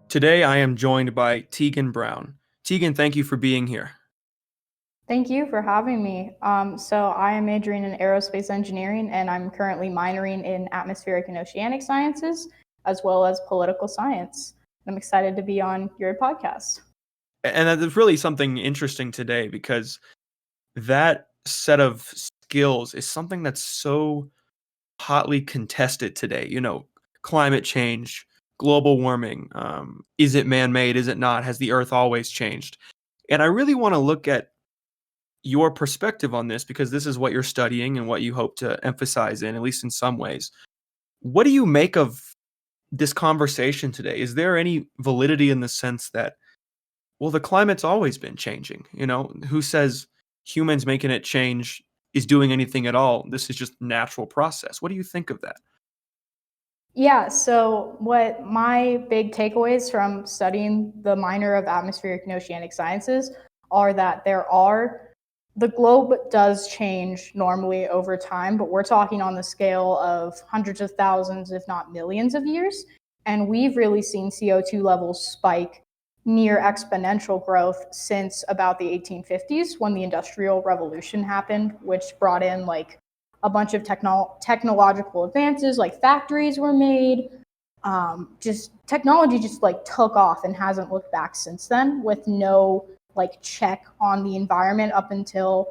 Today, I am joined by Teagan Browne. Teagan, thank you for being here. Thank you for having me. So I am majoring in Aerospace Engineering, and I'm currently minoring in Atmospheric and Oceanic Sciences, as well as Political Science. I'm excited to be on your podcast. And that's really something interesting today because that set of skills is something that's so hotly contested today. Climate change, global warming. Is it man-made? Is it not? Has the Earth always changed? And I really want to look at your perspective on this because this is what you're studying and what you hope to emphasize in, at least in some ways. What do you make of this conversation today? Is there any validity in the sense that, well, the climate's always been changing? Who says humans making it change is doing anything at all? This is just natural process. What do you think of that? Yeah, so what my big takeaways from studying the minor of Atmospheric and Oceanic Sciences are that the globe does change normally over time, but we're talking on the scale of hundreds of thousands, if not millions of years. And we've really seen CO2 levels spike near exponential growth since about the 1850s when the Industrial Revolution happened, which brought in like a bunch of technological advances, like factories were made. Just technology just like took off and hasn't looked back since then, with no like check on the environment up until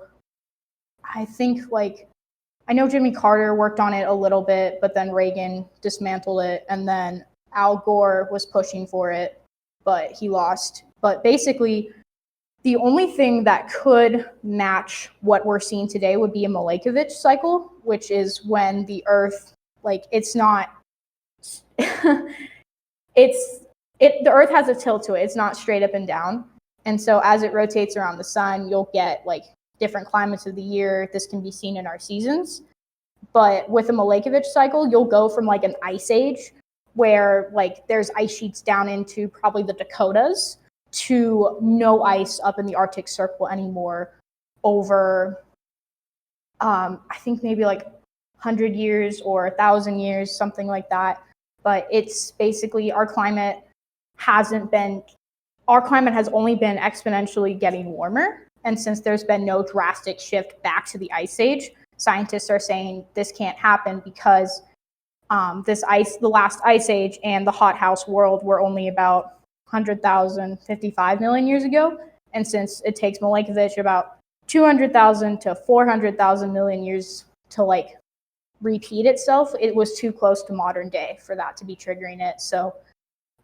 I think I know Jimmy Carter worked on it a little bit, but then Reagan dismantled it, and then Al Gore was pushing for it, but he lost. But basically, the only thing that could match what we're seeing today would be a Milankovitch cycle, which is when the Earth, it's not, the Earth has a tilt to it. It's not straight up and down. And so as it rotates around the sun, you'll get like different climates of the year. This can be seen in our seasons. But with a Milankovitch cycle, you'll go from like an ice age where like there's ice sheets down into probably the Dakotas to no ice up in the Arctic Circle anymore over, I think maybe like 100 years or 1,000 years, something like that. But it's basically our climate has only been exponentially getting warmer. And since there's been no drastic shift back to the ice age, scientists are saying this can't happen because the last ice age and the hothouse world were only about 100,000, 55 million years ago. And since it takes Milankovitch about 200,000 to 400,000 million years to like repeat itself, it was too close to modern day for that to be triggering it. So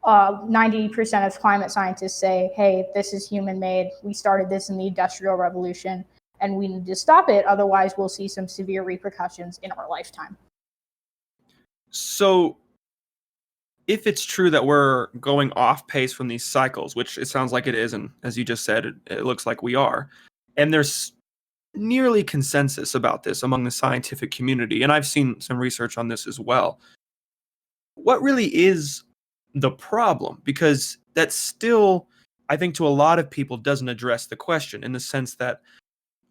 90% of climate scientists say, hey, this is human made. We started this in the Industrial Revolution and we need to stop it. Otherwise, we'll see some severe repercussions in our lifetime. So if it's true that we're going off pace from these cycles, which it sounds like it is, and as you just said, it looks like we are, and there's nearly consensus about this among the scientific community, and I've seen some research on this as well, what really is the problem? Because that still, I think to a lot of people, doesn't address the question in the sense that,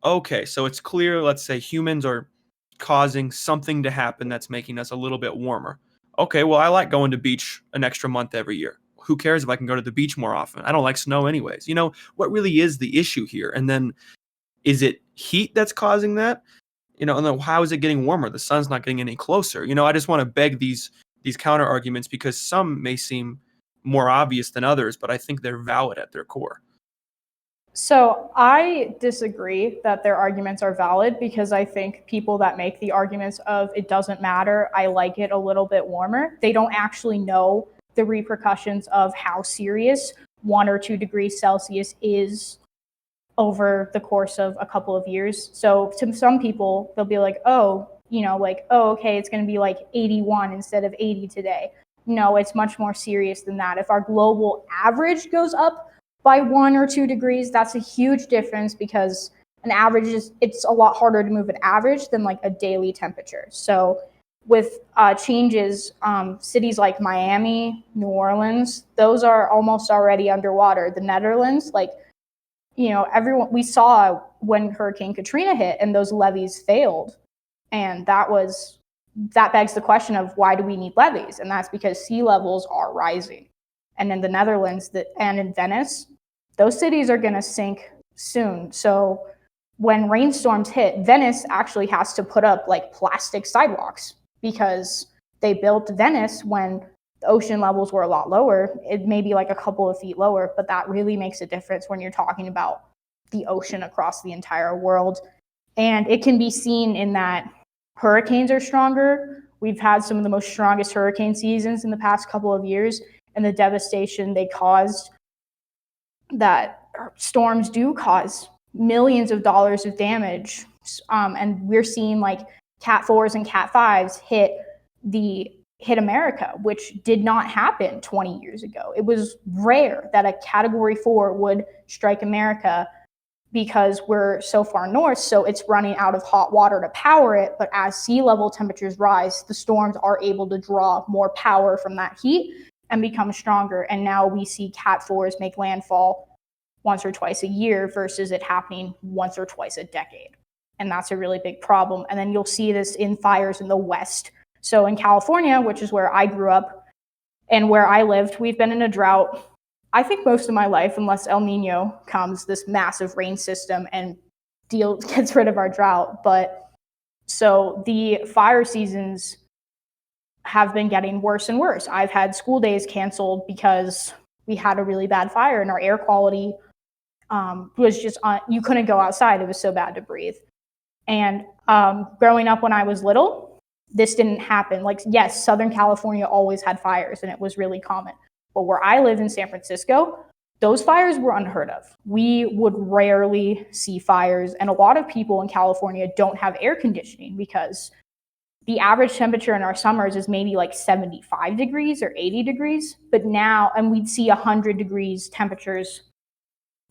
okay, so it's clear, let's say humans are causing something to happen that's making us a little bit warmer. Okay, well, I like going to beach an extra month every year. Who cares if I can go to the beach more often? I don't like snow anyways. What really is the issue here? And then is it heat that's causing that? And then how is it getting warmer? The sun's not getting any closer. I just want to beg these counter arguments because some may seem more obvious than others, but I think they're valid at their core. So I disagree that their arguments are valid because I think people that make the arguments of it doesn't matter, I like it a little bit warmer, they don't actually know the repercussions of how serious 1 or 2 degrees Celsius is over the course of a couple of years. So to some people, they'll be like, okay, it's going to be like 81 instead of 80 today. No, it's much more serious than that. If our global average goes up by 1 or 2 degrees, that's a huge difference because an average it's a lot harder to move an average than like a daily temperature. So with changes, cities like Miami, New Orleans, those are almost already underwater. The Netherlands, like, everyone, we saw when Hurricane Katrina hit and those levees failed. And that begs the question of, why do we need levees? And that's because sea levels are rising. And in the Netherlands and in Venice, those cities are going to sink soon. So when rainstorms hit, Venice actually has to put up like plastic sidewalks, because they built Venice when the ocean levels were a lot lower. It may be like a couple of feet lower, but that really makes a difference when you're talking about the ocean across the entire world. And it can be seen in that hurricanes are stronger. We've had some of the most strongest hurricane seasons in the past couple of years, and the devastation they caused, that storms do cause millions of dollars of damage. And we're seeing like Cat 4s and Cat 5s hit America, which did not happen 20 years ago. It was rare that a Category 4 would strike America, because we're so far north, so it's running out of hot water to power it. But as sea level temperatures rise, the storms are able to draw more power from that heat and become stronger. And now we see Cat 4s make landfall once or twice a year versus it happening once or twice a decade. And that's a really big problem. And then you'll see this in fires in the West. So in California, which is where I grew up and where I lived, we've been in a drought, I think, most of my life, unless El Nino comes, this massive rain system, and gets rid of our drought. But so the fire seasons have been getting worse and worse. I've had school days canceled because we had a really bad fire and our air quality was just you couldn't go outside. It was so bad to breathe. And growing up when I was little, this didn't happen. Like, yes, Southern California always had fires and it was really common. But where I live in San Francisco, those fires were unheard of. We would rarely see fires. And a lot of people in California don't have air conditioning, because the average temperature in our summers is maybe like 75 degrees or 80 degrees. But now, and we'd see 100 degrees temperatures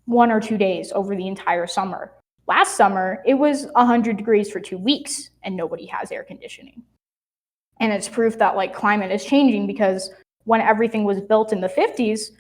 1 or 2 days over the entire summer. Last summer, it was 100 degrees for 2 weeks and nobody has air conditioning. And it's proof that like climate is changing, because when everything was built in the 50s,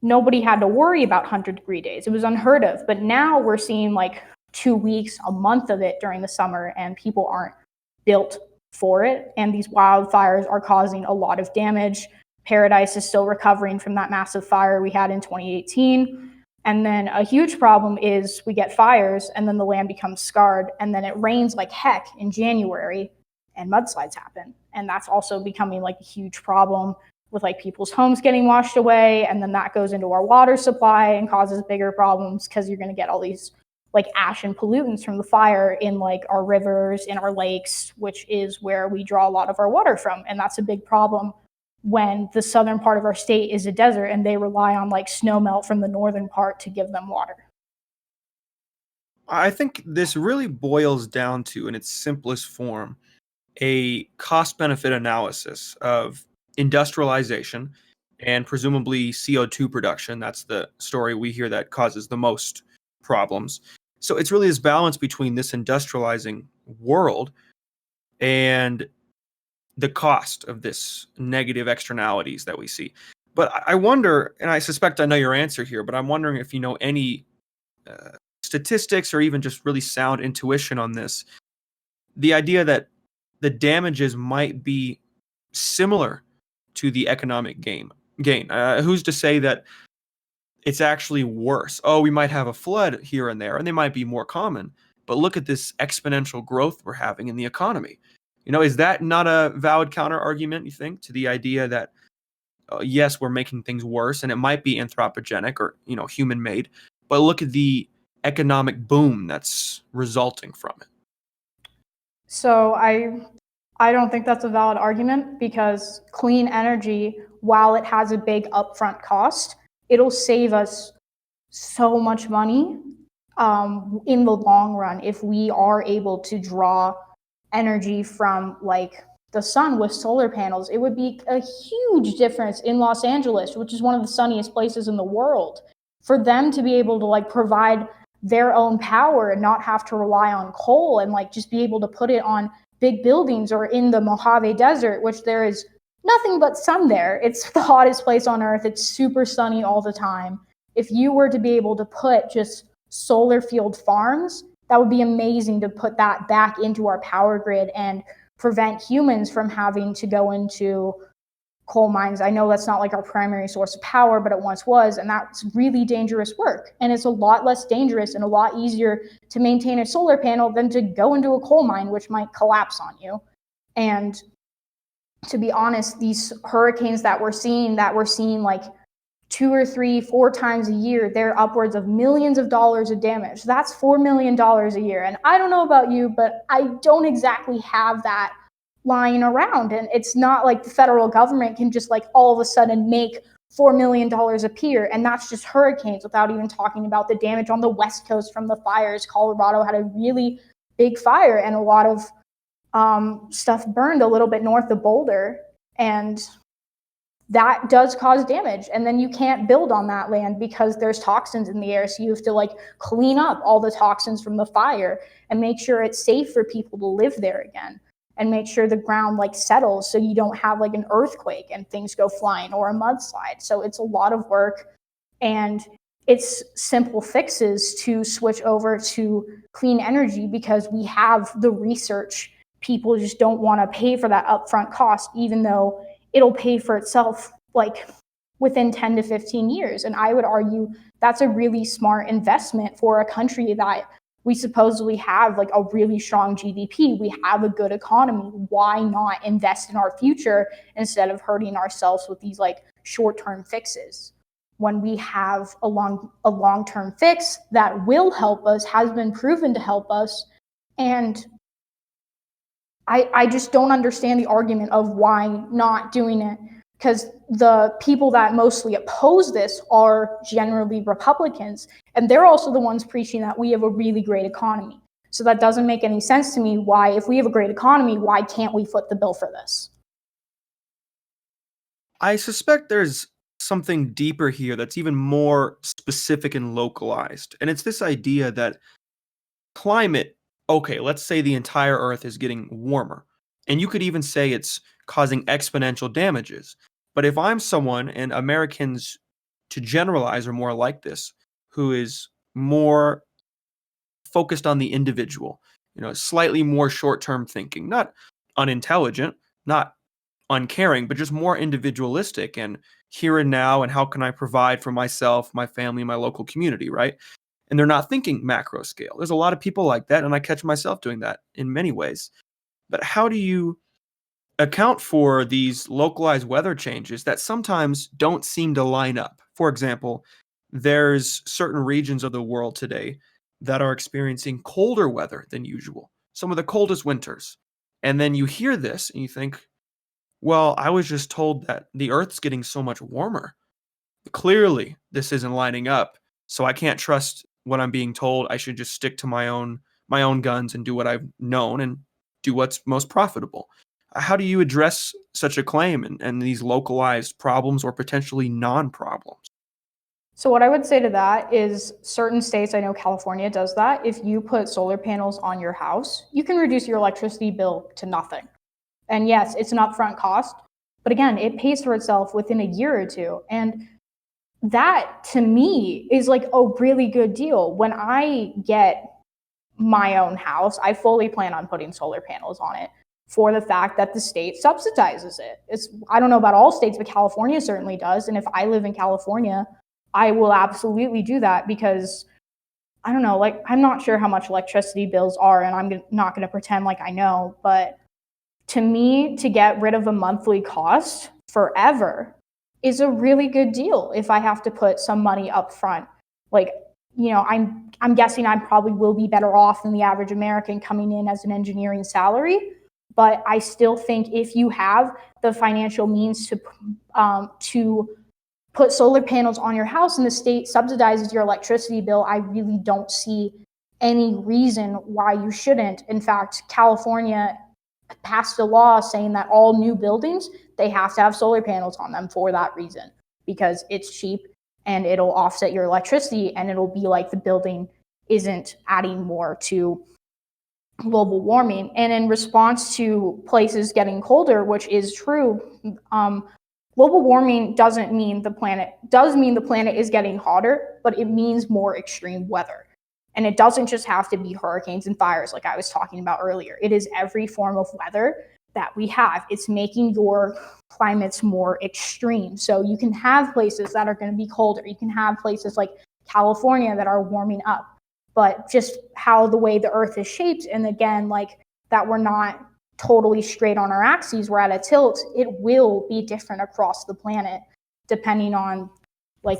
nobody had to worry about 100-degree days. It was unheard of. But now we're seeing like 2 weeks, a month of it during the summer, and people aren't built for it. And these wildfires are causing a lot of damage. Paradise is still recovering from that massive fire we had in 2018. And then a huge problem is we get fires and then the land becomes scarred, and then it rains like heck in January and mudslides happen. And that's also becoming like a huge problem, with like people's homes getting washed away. And then that goes into our water supply and causes bigger problems, because you're going to get all these like ash and pollutants from the fire in like our rivers, in our lakes, which is where we draw a lot of our water from. And that's a big problem when the southern part of our state is a desert and they rely on like snow melt from the northern part to give them water. I think this really boils down to, in its simplest form, a cost-benefit analysis of industrialization and presumably CO2 production. That's the story we hear that causes the most problems. So it's really this balance between this industrializing world and the cost of this negative externalities that we see. But I wonder, and I suspect I know your answer here, but I'm wondering if you know any statistics or even just really sound intuition on this. The idea that the damages might be similar to the economic gain. Who's to say that it's actually worse? Oh, we might have a flood here and there, and they might be more common. But look at this exponential growth we're having in the economy. Is that not a valid counter argument, you think, to the idea that, yes, we're making things worse, and it might be anthropogenic or, human made, but look at the economic boom that's resulting from it. So I don't think that's a valid argument, because clean energy, while it has a big upfront cost, it'll save us so much money in the long run if we are able to draw energy from like the sun with solar panels. It would be a huge difference in Los Angeles, which is one of the sunniest places in the world, for them to be able to like provide their own power and not have to rely on coal, and like just be able to put it on big buildings or in the Mojave Desert, which there is nothing but sun there. It's the hottest place on earth. It's super sunny all the time. If you were to be able to put just solar field farms, that would be amazing to put that back into our power grid and prevent humans from having to go into coal mines. I know that's not like our primary source of power, but it once was, and that's really dangerous work. And it's a lot less dangerous and a lot easier to maintain a solar panel than to go into a coal mine, which might collapse on you. And to be honest, these hurricanes that we're seeing like 2 or 3, 4 times a year, they're upwards of millions of dollars of damage. That's $4 million a year. And I don't know about you, but I don't exactly have that lying around. And it's not like the federal government can just like all of a sudden make $4 million appear. And that's just hurricanes, without even talking about the damage on the West Coast from the fires. Colorado had a really big fire, and a lot of stuff burned a little bit north of Boulder. And that does cause damage. And then you can't build on that land because there's toxins in the air. So you have to like clean up all the toxins from the fire and make sure it's safe for people to live there again, and make sure the ground like settles so you don't have like an earthquake and things go flying or a mudslide. So it's a lot of work, and it's simple fixes to switch over to clean energy because we have the research. People just don't want to pay for that upfront cost, even though it'll pay for itself like within 10 to 15 years. And I would argue that's a really smart investment for a country that we supposedly have like a really strong GDP. We have a good economy. Why not invest in our future instead of hurting ourselves with these like short-term fixes? When we have a long-term fix that will help us, has been proven to help us. And I just don't understand the argument of why not doing it, because the people that mostly oppose this are generally Republicans, and they're also the ones preaching that we have a really great economy. So that doesn't make any sense to me. Why, if we have a great economy, why can't we foot the bill for this? I suspect there's something deeper here that's even more specific and localized. And it's this idea that climate, okay, let's say the entire Earth is getting warmer. And you could even say it's causing exponential damages. But if I'm someone, and Americans to generalize are more like this, who is more focused on the individual, slightly more short-term thinking, not unintelligent, not uncaring, but just more individualistic and here and now, and how can I provide for myself, my family, my local community, right? And they're not thinking macro scale. There's a lot of people like that, and I catch myself doing that in many ways. But how do you account for these localized weather changes that sometimes don't seem to line up? For example, there's certain regions of the world today that are experiencing colder weather than usual, some of the coldest winters. And then you hear this and you think, well, I was just told that the Earth's getting so much warmer. Clearly, this isn't lining up, so I can't trust what I'm being told. I should just stick to my own guns and do what I've known and do what's most profitable. How do you address such a claim and these localized problems or potentially non-problems? So what I would say to that is certain states, I know California does that. If you put solar panels on your house, you can reduce your electricity bill to nothing. And yes, it's an upfront cost, but again, it pays for itself within a year or two. And that to me is like a really good deal. When I get my own house, I fully plan on putting solar panels on it for the fact that the state subsidizes it. I don't know about all states, but California certainly does. And if I live in California, I will absolutely do that because I don't know, like I'm not sure how much electricity bills are, and I'm not going to pretend like I know, but to me, to get rid of a monthly cost forever is a really good deal if I have to put some money up front. Like, I'm guessing I probably will be better off than the average American coming in as an engineering salary, but I still think if you have the financial means to put solar panels on your house and the state subsidizes your electricity bill, I really don't see any reason why you shouldn't. In fact, California passed a law saying that all new buildings, they have to have solar panels on them for that reason, because it's cheap and it'll offset your electricity and it'll be like the building isn't adding more to global warming. And in response to places getting colder, which is true, global warming does mean the planet is getting hotter, but it means more extreme weather. And it doesn't just have to be hurricanes and fires like I was talking about earlier. It is every form of weather that we have. It's making your climates more extreme. So you can have places that are going to be colder. You can have places like California that are warming up. But just how the way the earth is shaped, and again, like that we're not totally straight on our axes, we're at a tilt, it will be different across the planet depending on like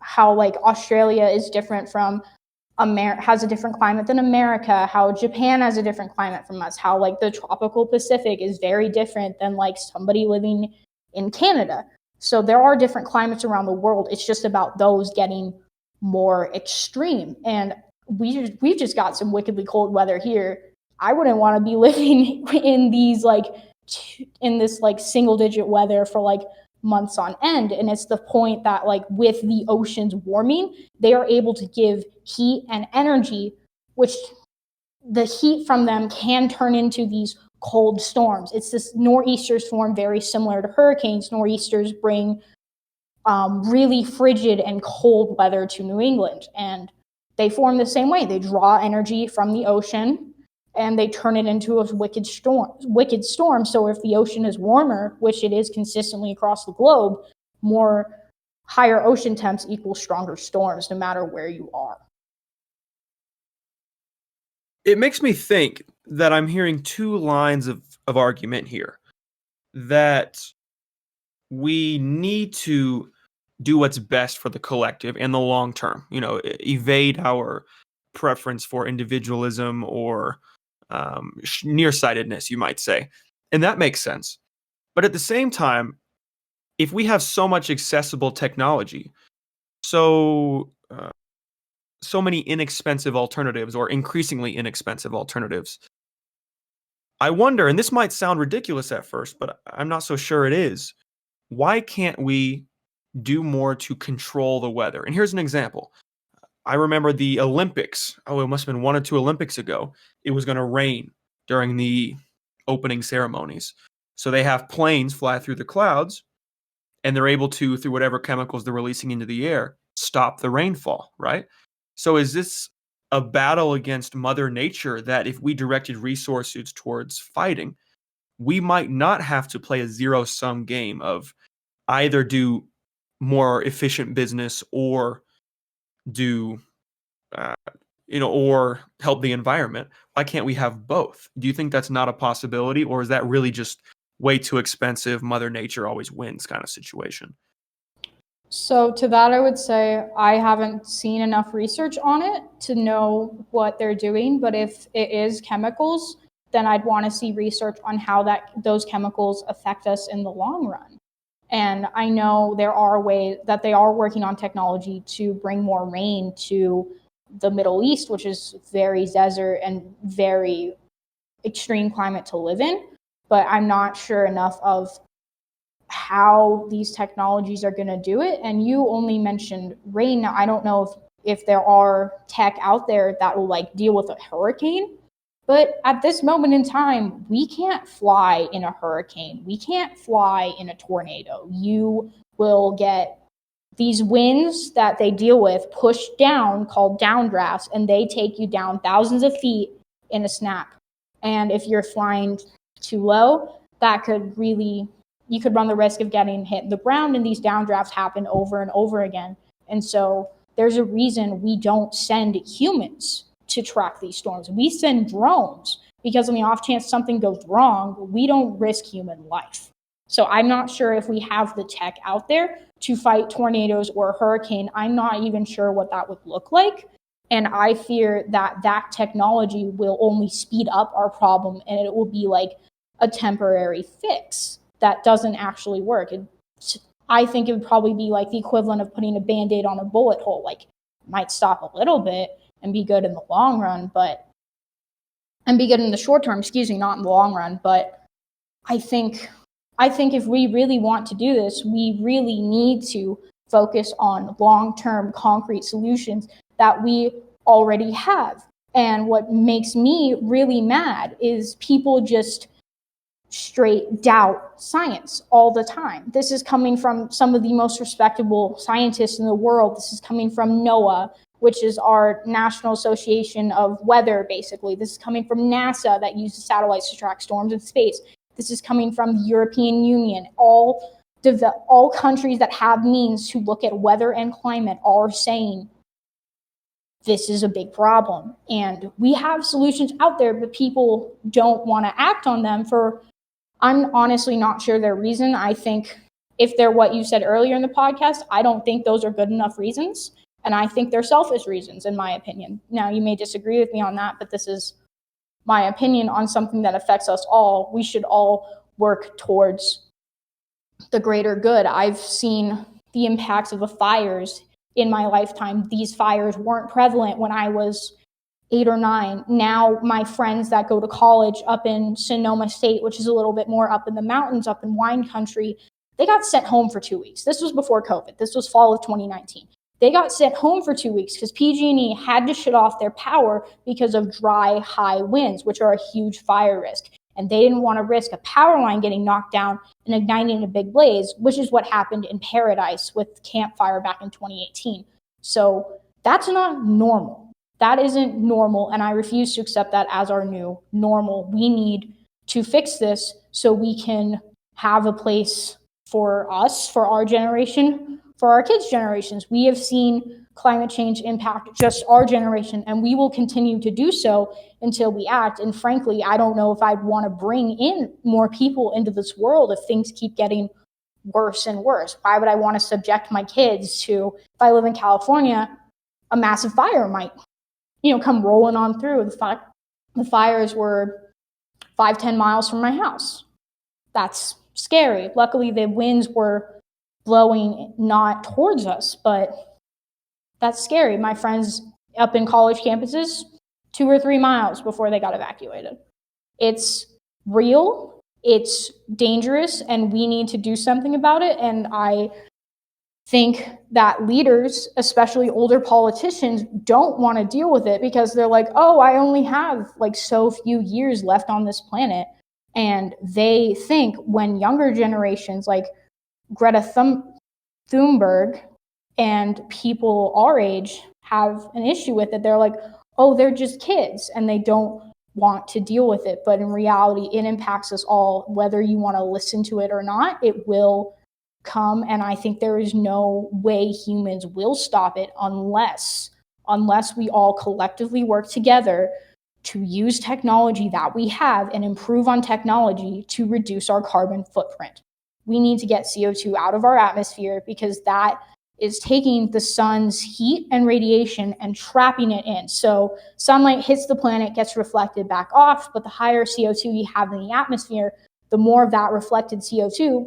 how like Australia is different from has a different climate than America, how Japan has a different climate from us, how like the tropical Pacific is very different than like somebody living in Canada. So there are different climates around the world. It's just about those getting more extreme. And we've just got some wickedly cold weather here. I wouldn't want to be living in this like single digit weather for like months on end. And it's the point that like with the oceans warming, they are able to give heat and energy, which the heat from them can turn into these cold storms. It's this nor'easters form very similar to hurricanes. Nor'easters bring really frigid and cold weather to New England, and they form the same way. They draw energy from the ocean and they turn it into a wicked storm. So if the ocean is warmer, which it is consistently across the globe, more higher ocean temps equal stronger storms no matter where you are. It makes me think that I'm hearing two lines of argument here. That we need to do what's best for the collective and the long term, evade our preference for individualism or nearsightedness, you might say. And that makes sense. But at the same time, if we have so much accessible technology, so many inexpensive alternatives or increasingly inexpensive alternatives, I wonder, and this might sound ridiculous at first, but I'm not so sure it is, why can't we do more to control the weather? And here's an example. I remember the Olympics. It must have been 1 or 2 Olympics ago. It was going to rain during the opening ceremonies. So they have planes fly through the clouds, and they're able to, through whatever chemicals they're releasing into the air, stop the rainfall, right? So is this a battle against Mother Nature that if we directed resources towards fighting, we might not have to play a zero-sum game of either do more efficient business or do or help the environment? Why can't we have both? Do you think that's not a possibility, or is that really just way too expensive, Mother Nature always wins kind of situation? So to that, I would say I haven't seen enough research on it to know what they're doing. But if it is chemicals, then I'd want to see research on how those chemicals affect us in the long run. And I know there are ways that they are working on technology to bring more rain to the Middle East, which is very desert and very extreme climate to live in. But I'm not sure enough of how these technologies are going to do it. And you only mentioned rain. Now, I don't know if there are tech out there that will like deal with a hurricane. But at this moment in time, we can't fly in a hurricane. We can't fly in a tornado. You will get these winds that they deal with pushed down, called downdrafts, and they take you down thousands of feet in a snap. And if you're flying too low, you could run the risk of getting hit in the ground, and these downdrafts happen over and over again. And so there's a reason we don't send humans to track these storms. We send drones because on the off chance something goes wrong, we don't risk human life. So I'm not sure if we have the tech out there to fight tornadoes or a hurricane. I'm not even sure what that would look like. And I fear that technology will only speed up our problem, and it will be like a temporary fix that doesn't actually work. I think it would probably be like the equivalent of putting a Band-Aid on a bullet hole. Like, it might stop a little bit and be good in the long run, and be good in the short term, not in the long run. But I think if we really want to do this, we really need to focus on long-term concrete solutions that we already have. And what makes me really mad is people just straight doubt science all the time. This is coming from some of the most respectable scientists in the world. This is coming from NOAA, which is our National Association of Weather, basically. This is coming from NASA, that uses satellites to track storms in space. This is coming from the European Union. All countries that have means to look at weather and climate are saying this is a big problem. And we have solutions out there, but people don't want to act on them for, I'm honestly not sure their reason. I think if they're what you said earlier in the podcast, I don't think those are good enough reasons. And I think they're selfish reasons, in my opinion. Now, you may disagree with me on that, but this is my opinion on something that affects us all. We should all work towards the greater good. I've seen the impacts of the fires in my lifetime. These fires weren't prevalent when I was 8 or 9. Now my friends that go to college up in Sonoma State, which is a little bit more up in the mountains, up in wine country, they got sent home for 2 weeks. This was before COVID. This was fall of 2019. They got sent home for 2 weeks because PG&E had to shut off their power because of dry, high winds, which are a huge fire risk. And they didn't want to risk a power line getting knocked down and igniting a big blaze, which is what happened in Paradise with Camp Fire back in 2018. So that's not normal. That isn't normal, and I refuse to accept that as our new normal. We need to fix this so we can have a place for us, for our generation, for our kids' generations. We have seen climate change impact just our generation, and we will continue to do so until we act. And frankly, I don't know if I'd want to bring in more people into this world if things keep getting worse and worse. Why would I want to subject my kids to, if I live in California, a massive fire might come rolling on through. The fires were 5-10 miles from my house. That's scary. Luckily, the winds were blowing not towards us, but that's scary. My friends up in college campuses, 2 or 3 miles before they got evacuated. It's real, it's dangerous, and we need to do something about it. And I think that leaders, especially older politicians, don't want to deal with it because they're like, oh, I only have like so few years left on this planet. And they think when younger generations like Greta Thunberg and people our age have an issue with it, they're like, oh, they're just kids, and they don't want to deal with it. But in reality, it impacts us all. Whether you want to listen to it or not, it will come, and I think there is no way humans will stop it unless we all collectively work together to use technology that we have and improve on technology to reduce our carbon footprint. We need to get CO2 out of our atmosphere because that is taking the sun's heat and radiation and trapping it in. So sunlight hits the planet, gets reflected back off, but the higher CO2 you have in the atmosphere, the more of that reflected CO2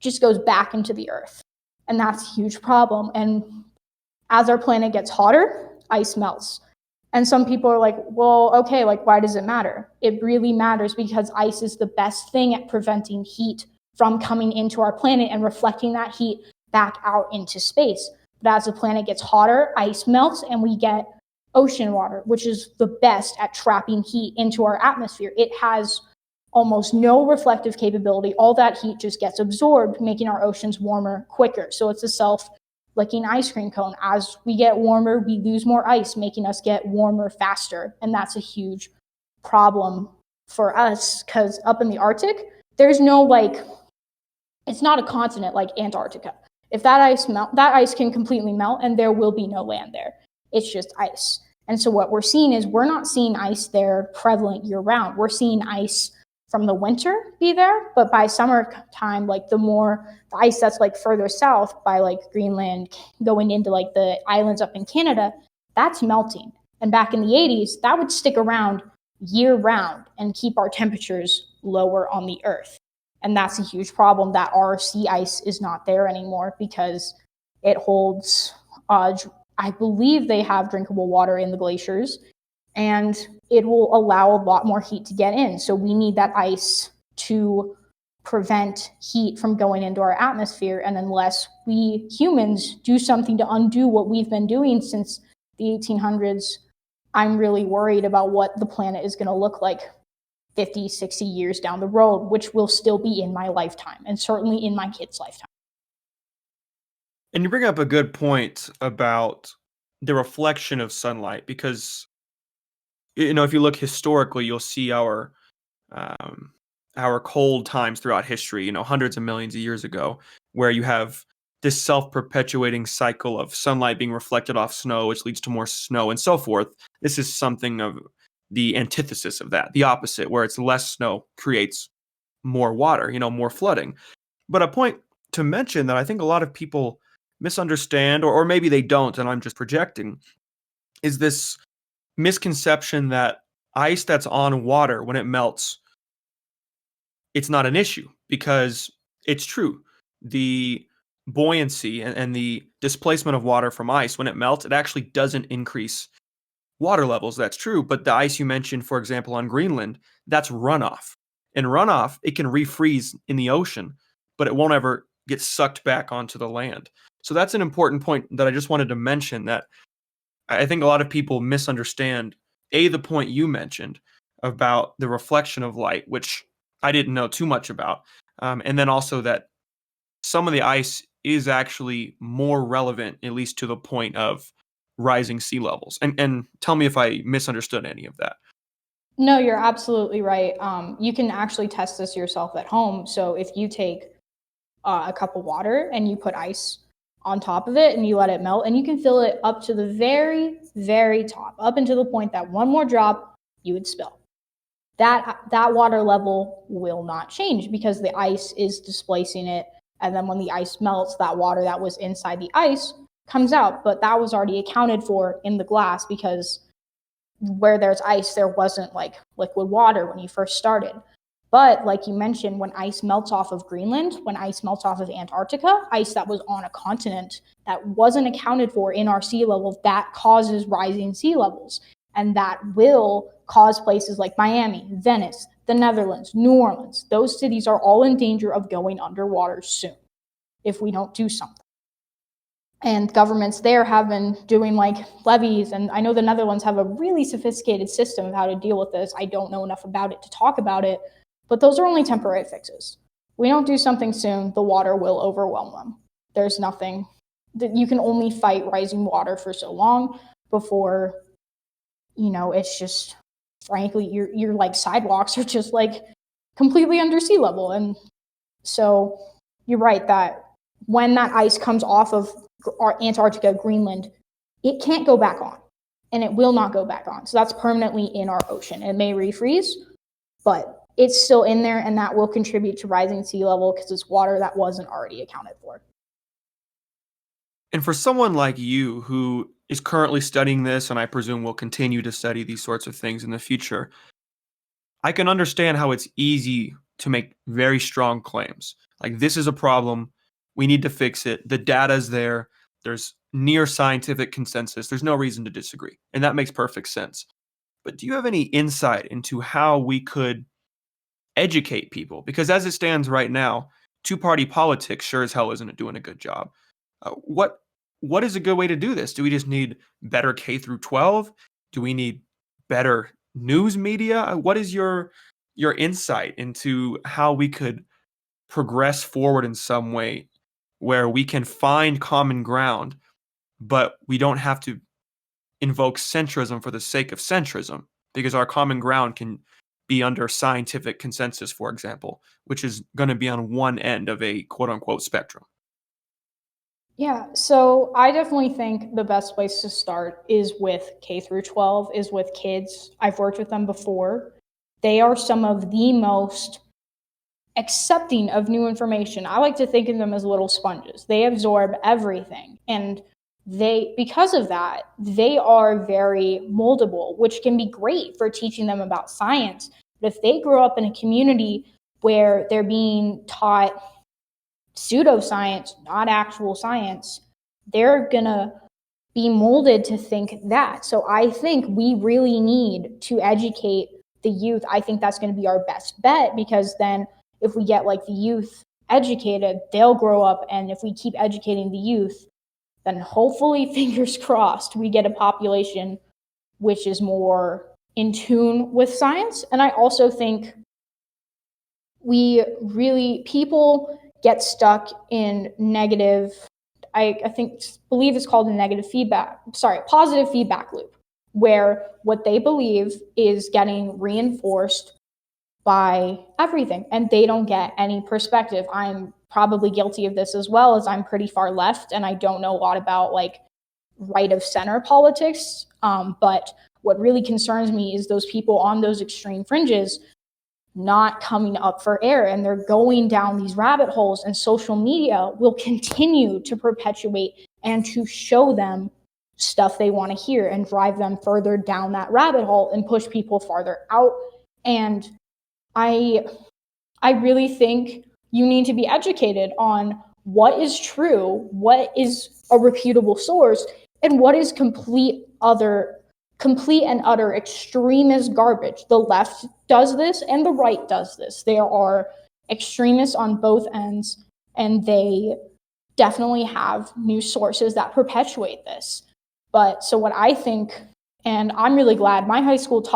just goes back into the earth. And that's a huge problem. And as our planet gets hotter, ice melts. And some people are like, well, okay, like, why does it matter? It really matters because ice is the best thing at preventing heat from coming into our planet and reflecting that heat back out into space. But as the planet gets hotter, ice melts and we get ocean water, which is the best at trapping heat into our atmosphere. It has almost no reflective capability. All that heat just gets absorbed, making our oceans warmer quicker. So it's a self-licking ice cream cone. As we get warmer, we lose more ice, making us get warmer faster. And that's a huge problem for us because up in the Arctic, there's no it's not a continent like Antarctica. If that ice can completely melt and there will be no land there. It's just ice. And so what we're seeing is we're not seeing ice there prevalent year round. We're seeing ice from the winter be there, but by summertime, the ice that's further south by Greenland going into the islands up in Canada, that's melting. And back in the 80s, that would stick around year round and keep our temperatures lower on the earth. And that's a huge problem that our sea ice is not there anymore because it holds, I believe they have drinkable water in the glaciers, and it will allow a lot more heat to get in. So we need that ice to prevent heat from going into our atmosphere. And unless we humans do something to undo what we've been doing since the 1800s, I'm really worried about what the planet is going to look like 50, 60 years down the road, which will still be in my lifetime and certainly in my kids' lifetime. And you bring up a good point about the reflection of sunlight because if you look historically, you'll see um, our cold times throughout history, hundreds of millions of years ago, where you have this self-perpetuating cycle of sunlight being reflected off snow, which leads to more snow and so forth. This is something of the antithesis of that, the opposite, where it's less snow creates more water, more flooding. But a point to mention that I think a lot of people misunderstand, or maybe they don't, and I'm just projecting, is this misconception that ice that's on water when it melts, it's not an issue because it's true. The buoyancy and the displacement of water from ice when it melts, it actually doesn't increase water levels. That's true. But the ice you mentioned, for example, on Greenland, that's runoff. And runoff, it can refreeze in the ocean, but it won't ever get sucked back onto the land. So that's an important point that I just wanted to mention, that I think a lot of people misunderstand the point you mentioned about the reflection of light, which I didn't know too much about. And then also that some of the ice is actually more relevant, at least to the point of rising sea levels. And tell me if I misunderstood any of that. No, you're absolutely right. You can actually test this yourself at home. So if you take a cup of water and you put ice on top of it and you let it melt, and you can fill it up to the very, very top, up until the point that one more drop you would spill. That water level will not change because the ice is displacing it. And then when the ice melts, that water that was inside the ice comes out. But that was already accounted for in the glass because where there's ice, there wasn't like liquid water when you first started. But like you mentioned, when ice melts off of Greenland, when ice melts off of Antarctica, ice that was on a continent that wasn't accounted for in our sea level, that causes rising sea levels. And that will cause places like Miami, Venice, the Netherlands, New Orleans. Those cities are all in danger of going underwater soon if we don't do something. And governments there have been doing like levies. And I know the Netherlands have a really sophisticated system of how to deal with this. I don't know enough about it to talk about it, but those are only temporary fixes. We don't do something soon, the water will overwhelm them. There's nothing that you can only fight rising water for so long before, it's just, frankly, your like sidewalks are just like completely under sea level. And so you're right that when that ice comes off of Antarctica, Greenland, it can't go back on, and it will not go back on. So that's permanently in our ocean. It may refreeze, but it's still in there, and that will contribute to rising sea level because it's water that wasn't already accounted for. And for someone like you who is currently studying this, and I presume will continue to study these sorts of things in the future, I can understand how it's easy to make very strong claims. Like, this is a problem. We need to fix it. The data's there. There's near scientific consensus. There's no reason to disagree. And that makes perfect sense. But do you have any insight into how we could educate people? Because as it stands right now, two-party politics sure as hell isn't doing a good job. What is a good way to do this? Do we just need better K through 12? Do we need better news media? What is your insight into how we could progress forward in some way where we can find common ground, but we don't have to invoke centrism for the sake of centrism, because our common ground can be under scientific consensus, for example, which is going to be on one end of a quote unquote spectrum. Yeah, so I definitely think the best place to start is with K through 12, is with kids. I've worked with them before. They are some of the most accepting of new information. I like to think of them as little sponges. They absorb everything. And because of that, they are very moldable, which can be great for teaching them about science. But if they grow up in a community where they're being taught pseudoscience, not actual science, they're gonna be molded to think that. So I think we really need to educate the youth. I think that's going to be our best bet, because then if we get like the youth educated, they'll grow up. And if we keep educating the youth, then hopefully, fingers crossed, we get a population which is more in tune with science. And I also think people get stuck in negative, believe it's called a positive feedback loop, where what they believe is getting reinforced by everything and they don't get any perspective. I'm probably guilty of this as well, as I'm pretty far left and I don't know a lot about like right of center politics. But what really concerns me is those people on those extreme fringes not coming up for air, and they're going down these rabbit holes, and social media will continue to perpetuate and to show them stuff they want to hear and drive them further down that rabbit hole and push people farther out. And I really think you need to be educated on what is true, what is a reputable source, and what is complete and utter extremist garbage. The left does this and the right does this. There are extremists on both ends, and they definitely have news sources that perpetuate this. But so what I think, and I'm really glad my high school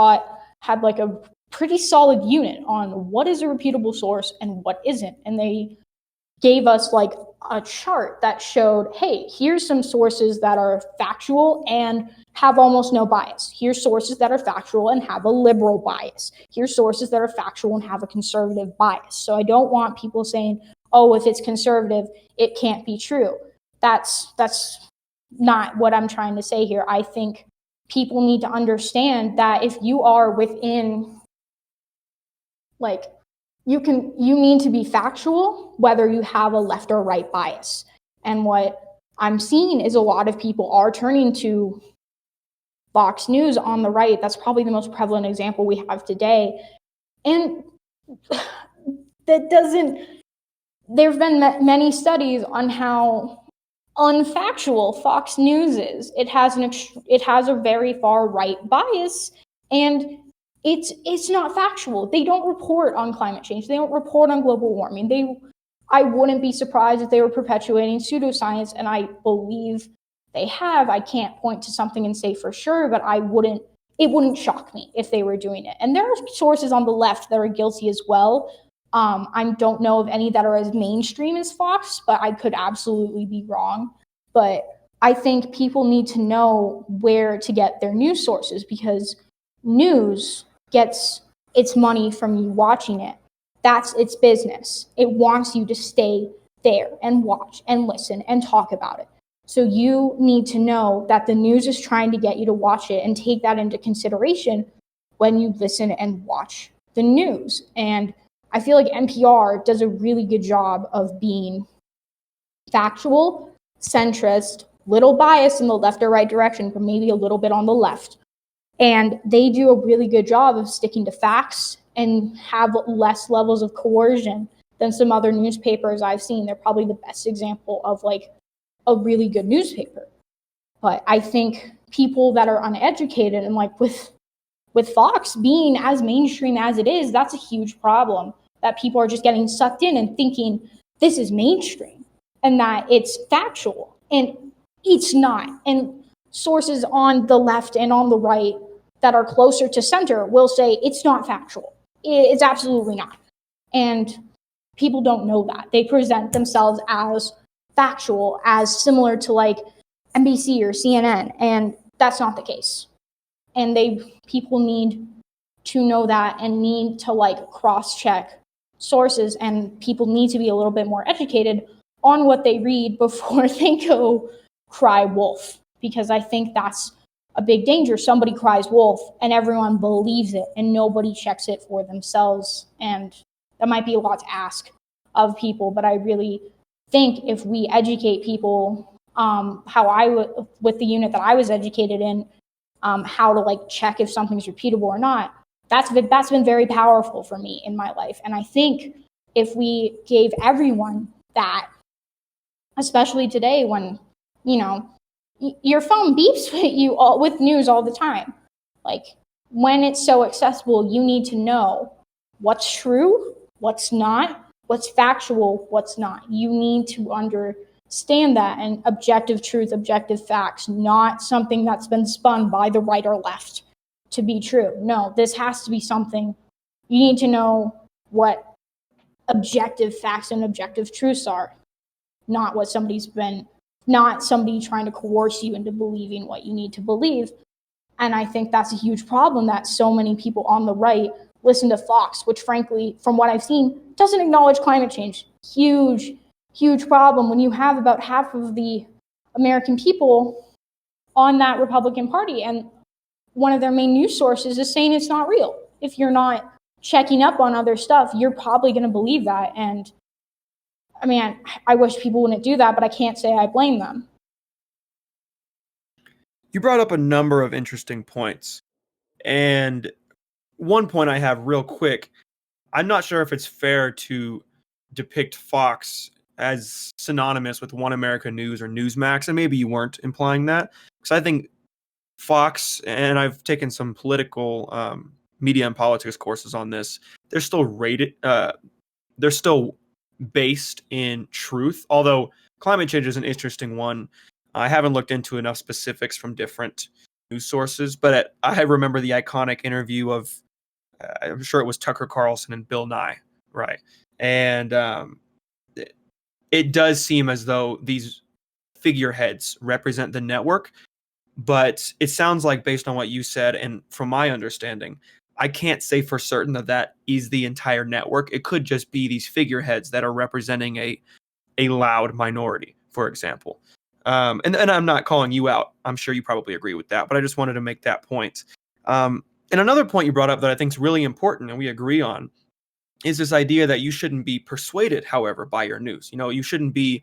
had like a pretty solid unit on what is a reputable source and what isn't. And they gave us like a chart that showed, hey, here's some sources that are factual and have almost no bias. Here's sources that are factual and have a liberal bias. Here's sources that are factual and have a conservative bias. So I don't want people saying, oh, if it's conservative, it can't be true. That's not what I'm trying to say here. I think people need to understand that if you are within, like, you need to be factual, whether you have a left or right bias. And what I'm seeing is a lot of people are turning to Fox News on the right. That's probably the most prevalent example we have today. And there've been many studies on how unfactual Fox News is. It has a very far right bias, and it's not factual. They don't report on climate change. They don't report on global warming. I wouldn't be surprised if they were perpetuating pseudoscience, and I believe they have. I can't point to something and say for sure, but it wouldn't shock me if they were doing it. And there are sources on the left that are guilty as well. I don't know of any that are as mainstream as Fox, but I could absolutely be wrong. But I think people need to know where to get their news sources, because news gets its money from you watching it. That's its business. It wants you to stay there and watch and listen and talk about it. So you need to know that the news is trying to get you to watch it, and take that into consideration when you listen and watch the news. And I feel like NPR does a really good job of being factual, centrist, little biased in the left or right direction, but maybe a little bit on the left. And they do a really good job of sticking to facts and have less levels of coercion than some other newspapers I've seen. They're probably the best example of like a really good newspaper. But I think people that are uneducated, and like with Fox being as mainstream as it is, that's a huge problem, that people are just getting sucked in and thinking this is mainstream and that it's factual, and it's not. And sources on the left and on the right that are closer to center will say it's not factual. It's absolutely not. And people don't know that. They present themselves as factual, as similar to like NBC or CNN, and that's not the case. And people need to know that and need to like cross-check sources, and people need to be a little bit more educated on what they read before they go cry wolf, because I think that's a big danger. Somebody cries wolf and everyone believes it and nobody checks it for themselves. And that might be a lot to ask of people, but I really think if we educate people, with the unit that I was educated in, how to like check if something's repeatable or not, that's been very powerful for me in my life. And I think if we gave everyone that, especially today when, your phone beeps with news all the time. Like, when it's so accessible, you need to know what's true, what's not, what's factual, what's not. You need to stand that and objective truth, objective facts, not something that's been spun by the right or left to be true. No, this has to be something you need to know what objective facts and objective truths are, not what not somebody trying to coerce you into believing what you need to believe. And I think that's a huge problem that so many people on the right listen to Fox, which frankly, from what I've seen, doesn't acknowledge climate change. Huge, huge problem when you have about half of the American people on that Republican Party. And one of their main news sources is saying it's not real. If you're not checking up on other stuff, you're probably going to believe that. And I mean, I wish people wouldn't do that, but I can't say I blame them. You brought up a number of interesting points. And one point I have real quick, I'm not sure if it's fair to depict Fox as synonymous with One America News or Newsmax, and maybe you weren't implying that, because I think Fox, and I've taken some political media and politics courses on this, they're still they're still based in truth, although climate change is an interesting one. I haven't looked into enough specifics from different news sources, but I remember the iconic interview of, I'm sure it was Tucker Carlson and Bill Nye, right? And it does seem as though these figureheads represent the network, but it sounds like, based on what you said, and from my understanding, I can't say for certain that that is the entire network. It could just be these figureheads that are representing a loud minority, for example. And I'm not calling you out. I'm sure you probably agree with that, but I just wanted to make that point. And another point you brought up that I think is really important and we agree on is this idea that you shouldn't be persuaded, however, by your news. You know, you shouldn't be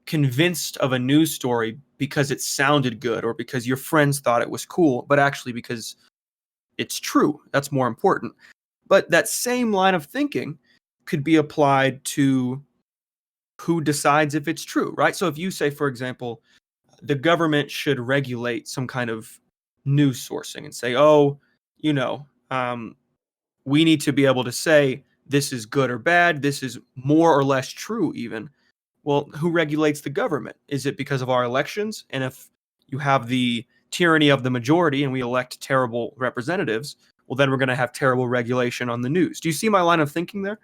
convinced of a news story because it sounded good or because your friends thought it was cool, but actually because it's true. That's more important. But that same line of thinking could be applied to who decides if it's true, right? So if you say, for example, the government should regulate some kind of news sourcing and say, oh, you know, we need to be able to say this is good or bad, this is more or less true even. Well, who regulates the government? Is it because of our elections? And if you have the tyranny of the majority and we elect terrible representatives, well, then we're going to have terrible regulation on the news. Do you see my line of thinking there?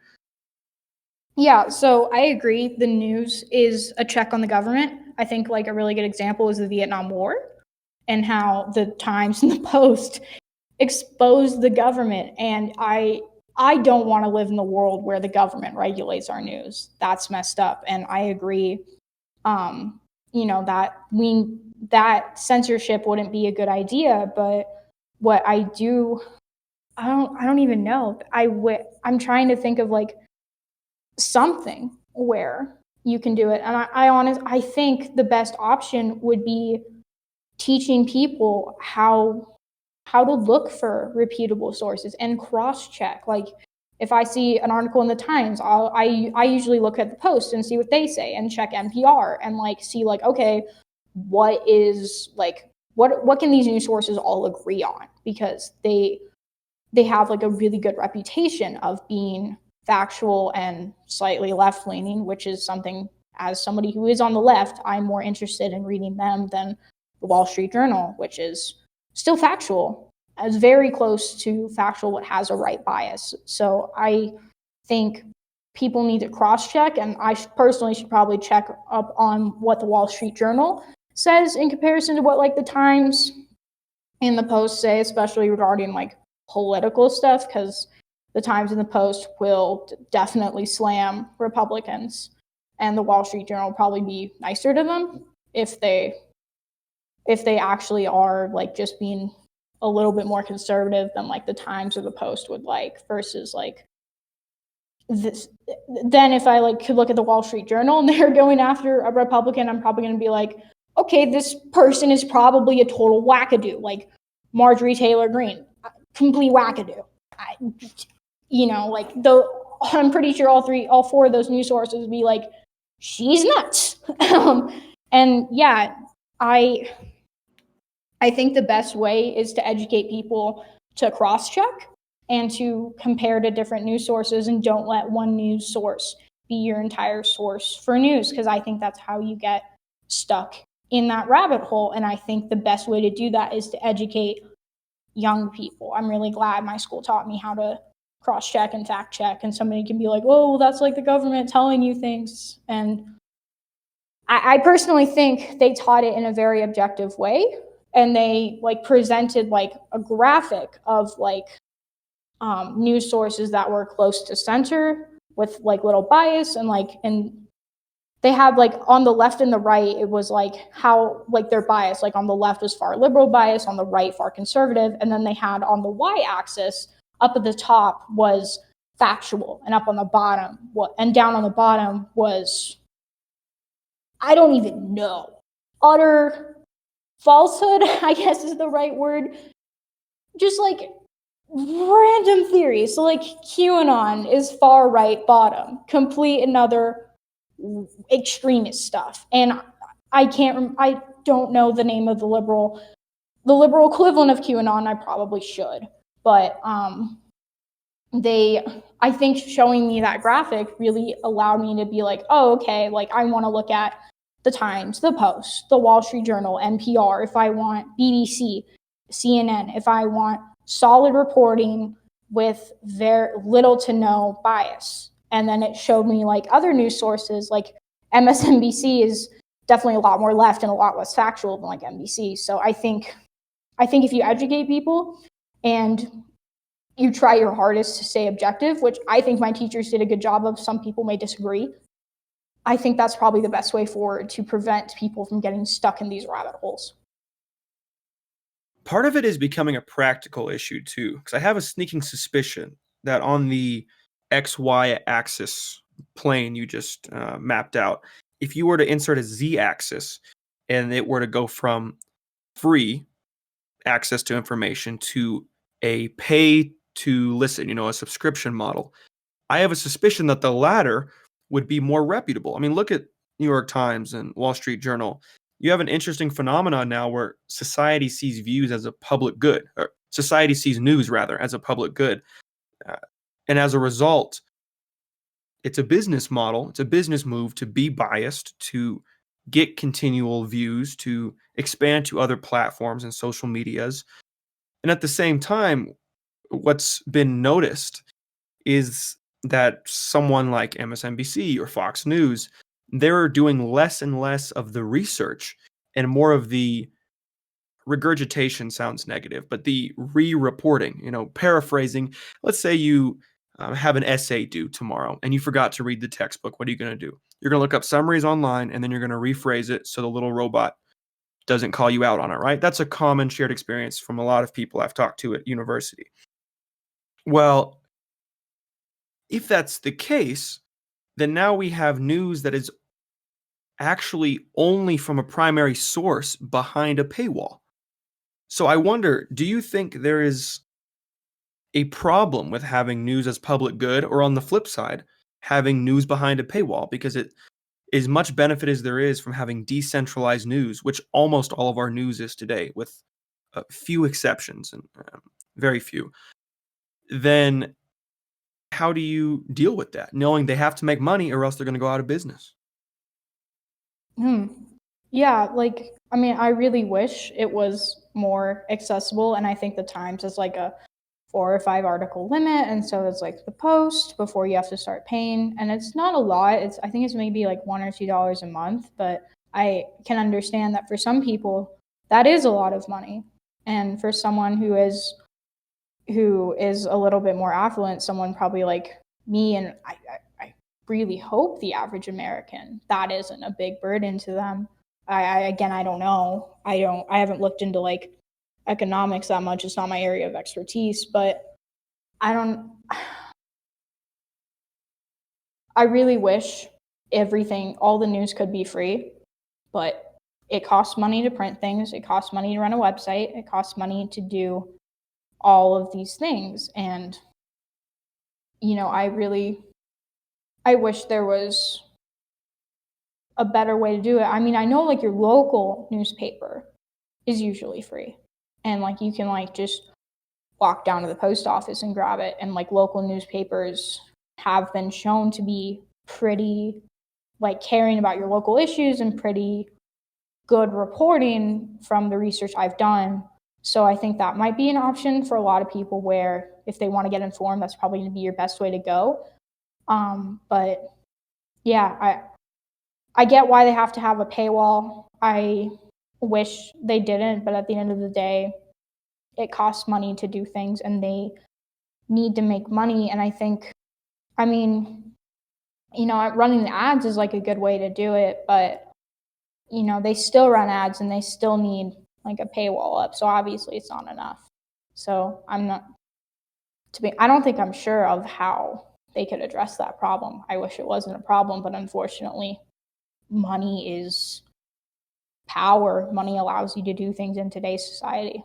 Yeah, so I agree. The news is a check on the government. I think like a really good example is the Vietnam War and how the Times and the Post exposed the government. And I don't want to live in the world where the government regulates our news. That's messed up. And I agree, that censorship wouldn't be a good idea. But what I don't even know. I'm trying to think of like something where you can do it. And I think the best option would be teaching people how to look for reputable sources and cross-check. Like if I see an article in the Times, I usually look at the Post and see what they say and check NPR and like see like, okay, what can these news sources all agree on? Because they have like a really good reputation of being factual and slightly left-leaning, which is something, as somebody who is on the left, I'm more interested in reading them than the Wall Street Journal, which is still factual, as very close to factual, but has a right bias. So I think people need to cross-check, and I personally should probably check up on what the Wall Street Journal says in comparison to what like the Times and the Post say, especially regarding like political stuff, because the Times and the Post will definitely slam Republicans, and the Wall Street Journal will probably be nicer to them if they actually are like just being a little bit more conservative than like the Times or the Post would like, versus like this. Then if I like could look at the Wall Street Journal and they're going after a Republican, I'm probably going to be like, okay, this person is probably a total wackadoo, like Marjorie Taylor Greene, complete wackadoo. I'm pretty sure all four of those news sources would be like, she's nuts. And yeah, I think the best way is to educate people to cross-check and to compare to different news sources, and don't let one news source be your entire source for news, because I think that's how you get stuck in that rabbit hole. And I think the best way to do that is to educate young people. I'm really glad my school taught me how to cross-check and fact-check, and somebody can be like, oh, well, that's like the government telling you things. And I personally think they taught it in a very objective way, and they like presented like a graphic of like news sources that were close to center with like little bias, and they had like on the left and the right, it was like how like their bias, like on the left was far liberal bias, on the right far conservative, and then they had on the y-axis up at the top was factual, and up on the bottom and down on the bottom was, I don't even know, utter falsehood, I guess is the right word. Just like random theories. So like QAnon is far right bottom, complete another extremist stuff. And I don't know the name of the liberal equivalent of QAnon. I probably should, but I think showing me that graphic really allowed me to be like, oh, okay, like I want to look at the Times, the Post, the Wall Street Journal, NPR, if I want BBC, CNN, if I want solid reporting with very little to no bias. And then it showed me like other news sources, like MSNBC is definitely a lot more left and a lot less factual than like NBC. So I think if you educate people and you try your hardest to stay objective, which I think my teachers did a good job of, some people may disagree, I think that's probably the best way forward to prevent people from getting stuck in these rabbit holes. Part of it is becoming a practical issue too, because I have a sneaking suspicion that on the XY axis plane you just mapped out, if you were to insert a Z axis and it were to go from free access to information to a pay to listen, a subscription model, I have a suspicion that the latter would be more reputable. I mean, look at New York Times and Wall Street Journal. You have an interesting phenomenon now where society sees views as a public good, or society sees news rather as a public good. And as a result, it's a business model, it's a business move to be biased, to get continual views, to expand to other platforms and social medias. And at the same time, what's been noticed is that someone like MSNBC or Fox News, they're doing less and less of the research and more of the regurgitation. Sounds negative, but the re-reporting, paraphrasing. Let's say you have an essay due tomorrow and you forgot to read the textbook. What are you going to do? You're going to look up summaries online and then you're going to rephrase it so the little robot doesn't call you out on it, right? That's a common shared experience from a lot of people I've talked to at university. Well, if that's the case, then now we have news that is actually only from a primary source behind a paywall. So I wonder, do you think there is a problem with having news as public good, or on the flip side, having news behind a paywall? Because it as much benefit as there is from having decentralized news, which almost all of our news is today, with a few exceptions and very few, then how do you deal with that, knowing they have to make money or else they're going to go out of business? Yeah, like, I mean, I really wish it was more accessible, and I think the Times is like a 4 or 5 article limit, and so it's like the Post before you have to start paying, and it's not a lot. I think it's maybe like $1 or $2 a month, but I can understand that for some people that is a lot of money, and for someone who is a little bit more affluent, someone probably like me, and I really hope the average American, that isn't a big burden to them. Again, I don't know. I haven't looked into like economics that much. It's not my area of expertise, but I really wish all the news could be free, but it costs money to print things. It costs money to run a website. It costs money to do all of these things. And, I wish there was a better way to do it. I mean, I know like your local newspaper is usually free, and like you can like just walk down to the post office and grab it, and like local newspapers have been shown to be pretty like caring about your local issues and pretty good reporting from the research I've done. So I think that might be an option for a lot of people where if they want to get informed, that's probably going to be your best way to go. But yeah, I get why they have to have a paywall. I wish they didn't, but at the end of the day, it costs money to do things and they need to make money. And I think, I mean, running the ads is like a good way to do it, but they still run ads and they still need like a paywall up. So obviously it's not enough. So I don't think I'm sure of how they could address that problem. I wish it wasn't a problem, but unfortunately, money is power. Money allows you to do things in today's society.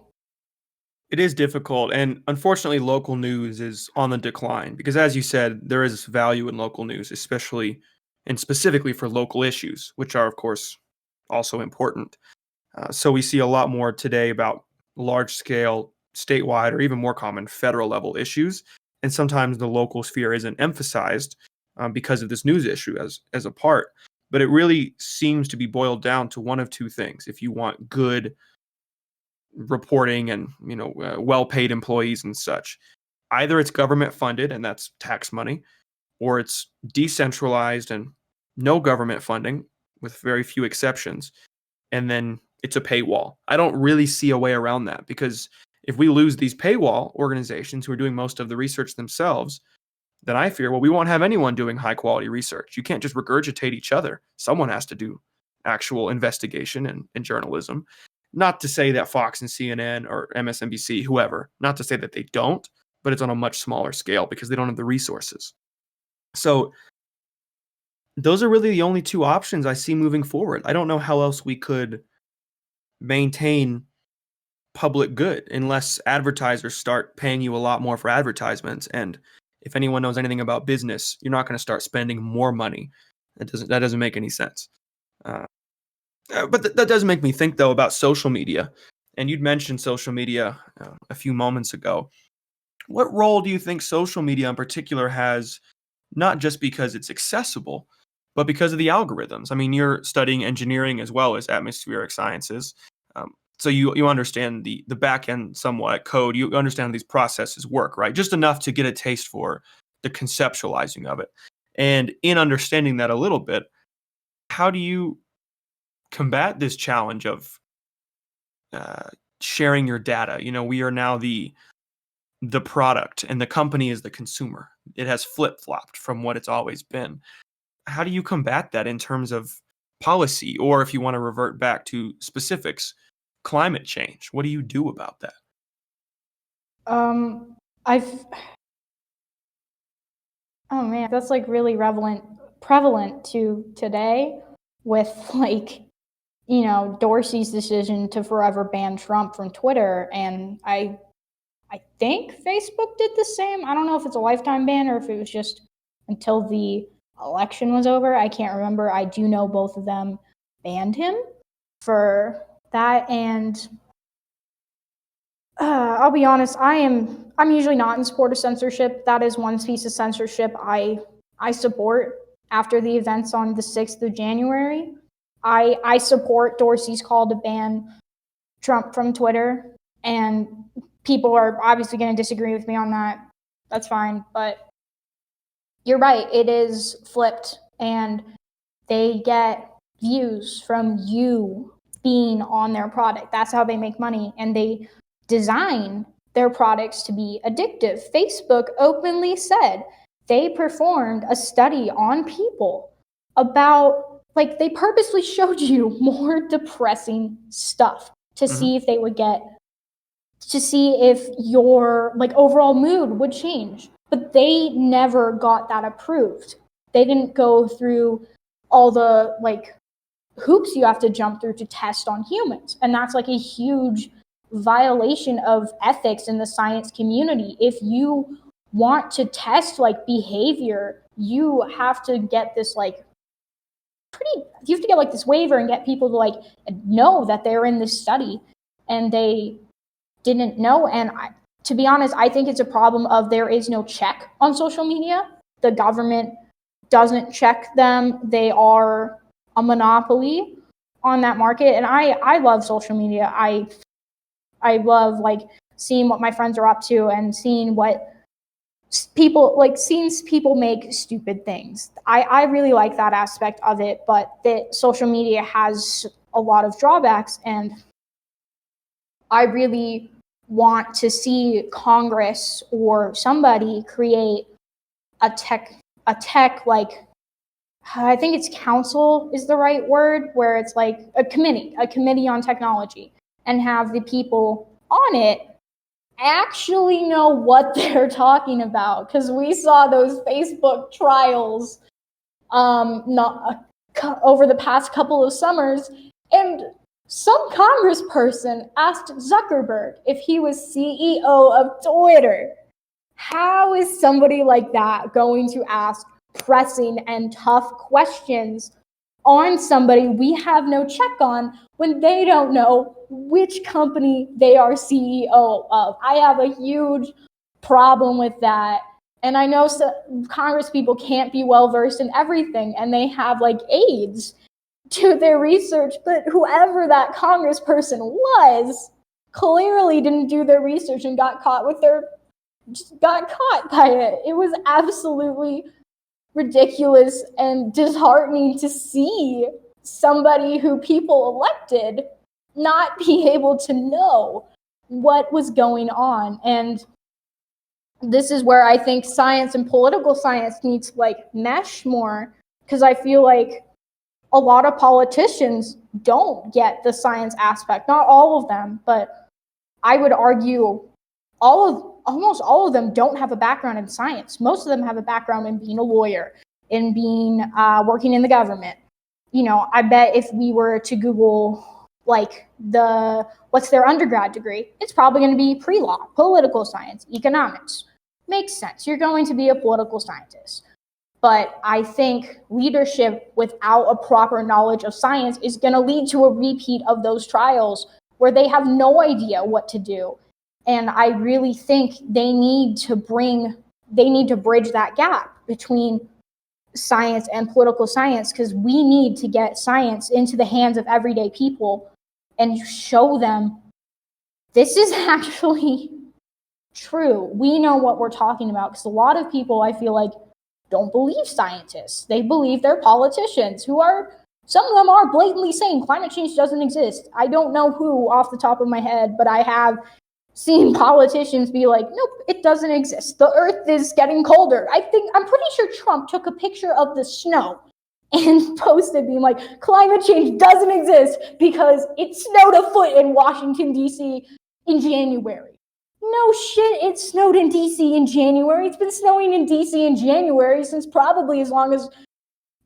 It is difficult, and unfortunately, local news is on the decline because, as you said, there is value in local news, especially and specifically for local issues, which are, of course, also important. So we see a lot more today about large scale, statewide, or even more common federal level issues. And sometimes the local sphere isn't emphasized because of this news issue as a part. But it really seems to be boiled down to one of two things. If you want good reporting and well-paid employees and such, either it's government funded and that's tax money, or it's decentralized and no government funding with very few exceptions, and then it's a paywall. I don't really see a way around that because if we lose these paywall organizations who are doing most of the research themselves, then I fear, well, we won't have anyone doing high quality research. You can't just regurgitate each other. Someone has to do actual investigation and journalism. Not to say that Fox and CNN or MSNBC, whoever, not to say that they don't, but it's on a much smaller scale because they don't have the resources. So those are really the only two options I see moving forward. I don't know how else we could maintain public good unless advertisers start paying you a lot more for advertisements. And if anyone knows anything about business, you're not going to start spending more money. That doesn't make any sense. But that does make me think though about social media. And you'd mentioned social media a few moments ago. What role do you think social media in particular has, not just because it's accessible, but because of the algorithms? I mean, you're studying engineering as well as atmospheric sciences. So you understand the back end somewhat code. You understand how these processes work, right? Just enough to get a taste for the conceptualizing of it. And in understanding that a little bit, how do you combat this challenge of sharing your data? We are now the product and the company is the consumer. It has flip-flopped from what it's always been. How do you combat that in terms of policy, or if you want to revert back to specifics, climate change? What do you do about that? I've Oh man, that's like really prevalent to today with like, Dorsey's decision to forever ban Trump from Twitter. And I think Facebook did the same. I don't know if it's a lifetime ban or if it was just until the election was over. I can't remember. I do know both of them banned him for that. And I'll be honest, I'm usually not in support of censorship. That is one piece of censorship I support after the events on the 6th of January. I support Dorsey's call to ban Trump from Twitter, and people are obviously going to disagree with me on that. That's fine, but you're right. It is flipped, and they get views from you being on their product. That's how they make money, and they design their products to be addictive. Facebook openly said they performed a study on people about, like, they purposely showed you more depressing stuff to see if they would to see if your like overall mood would change. But they never got that approved. They didn't go through all the like hoops you have to jump through to test on humans. And that's like a huge violation of ethics in the science community. If you want to test like behavior, you have to get this like you have to get like this waiver and get people to like know that they're in this study, and they didn't know. And to be honest, I think it's a problem of there is no check on social media. The government doesn't check them, they are a monopoly on that market. And I love social media. I love like seeing what my friends are up to and seeing what seeing people make stupid things. I really like that aspect of it, but that social media has a lot of drawbacks, and I really want to see Congress or somebody create a tech like, I think it's council is the right word, where it's like a committee on technology, and have the people on it actually know what they're talking about. Because we saw those Facebook trials over the past couple of summers, and some congressperson asked Zuckerberg if he was CEO of Twitter. How is somebody like that going to ask pressing and tough questions on somebody we have no check on when they don't know which company they are CEO of? I have a huge problem with that. And I know Congress people can't be well versed in everything, and they have like aides to their research, but whoever that congressperson was clearly didn't do their research and got caught by it. It was absolutely ridiculous and disheartening to see somebody who people elected not be able to know what was going on. And this is where I think science and political science needs to like mesh more, because I feel like a lot of politicians don't get the science aspect. Not all of them, but I would argue almost all of them don't have a background in science. Most of them have a background in being a lawyer, in being working in the government. You know, I bet if we were to Google like what's their undergrad degree, it's probably going to be pre-law, political science, economics. Makes sense. You're going to be a political scientist. But I think leadership without a proper knowledge of science is going to lead to a repeat of those trials where they have no idea what to do. And I really think they need to bridge that gap between science and political science, because we need to get science into the hands of everyday people and show them this is actually true. We know what we're talking about, because a lot of people, I feel like, don't believe scientists. They believe they're politicians who are, some of them are blatantly saying climate change doesn't exist. I don't know who off the top of my head, but I have seen politicians be like, nope, it doesn't exist. The earth is getting colder. I'm pretty sure Trump took a picture of the snow and posted being like, climate change doesn't exist because it snowed a foot in Washington, D.C. in January. No shit, it snowed in D.C. in January. It's been snowing in D.C. in January since probably as long as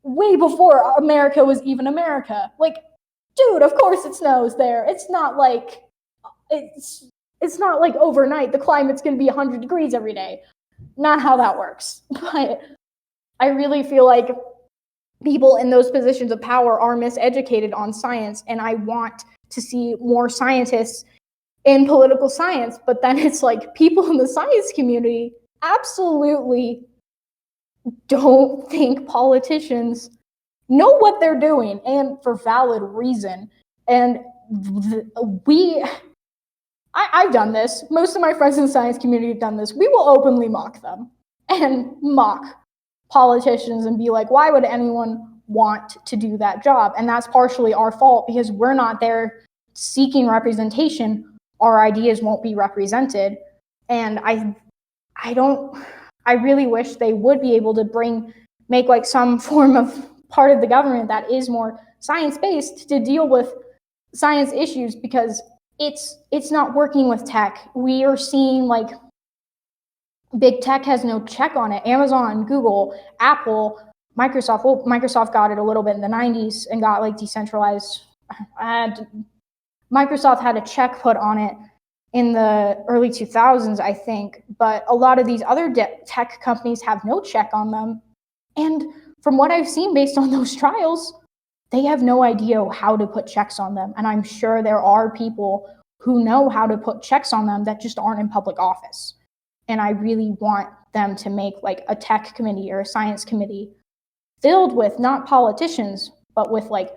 way before America was even America. Like, dude, of course it snows there. It's not like overnight the climate's going to be 100 degrees every day. Not how that works. But I really feel like people in those positions of power are miseducated on science, and I want to see more scientists in political science. But then it's like people in the science community absolutely don't think politicians know what they're doing, and for valid reason. And I've done this. Most of my friends in the science community have done this. We will openly mock them and mock politicians and be like, why would anyone want to do that job? And that's partially our fault, because we're not there seeking representation. Our ideas won't be represented. And I really wish they would be able to make like some form of part of the government that is more science-based to deal with science issues, because it's not working with tech. We are seeing like big tech has no check on it. Amazon, Google, Apple, Microsoft. Well, Microsoft got it a little bit in the 90s and got like decentralized. Microsoft had a check put on it in the early 2000s, I think. But a lot of these other tech companies have no check on them. And from what I've seen based on those trials, they have no idea how to put checks on them. And I'm sure there are people who know how to put checks on them that just aren't in public office. And I really want them to make like a tech committee or a science committee filled with not politicians, but with like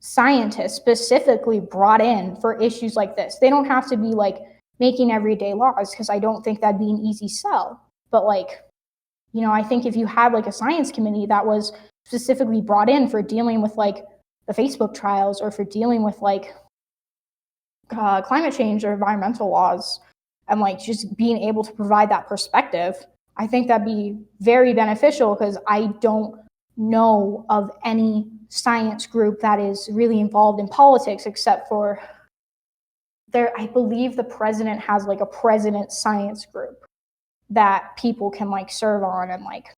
scientists specifically brought in for issues like this. They don't have to be like making everyday laws, because I don't think that'd be an easy sell. But like, I think if you had like a science committee that was specifically brought in for dealing with like the Facebook trials, or for dealing with like climate change or environmental laws, and like just being able to provide that perspective, I think that'd be very beneficial, because I don't know of any science group that is really involved in politics, except for I believe the president has like a president science group that people can like serve on and like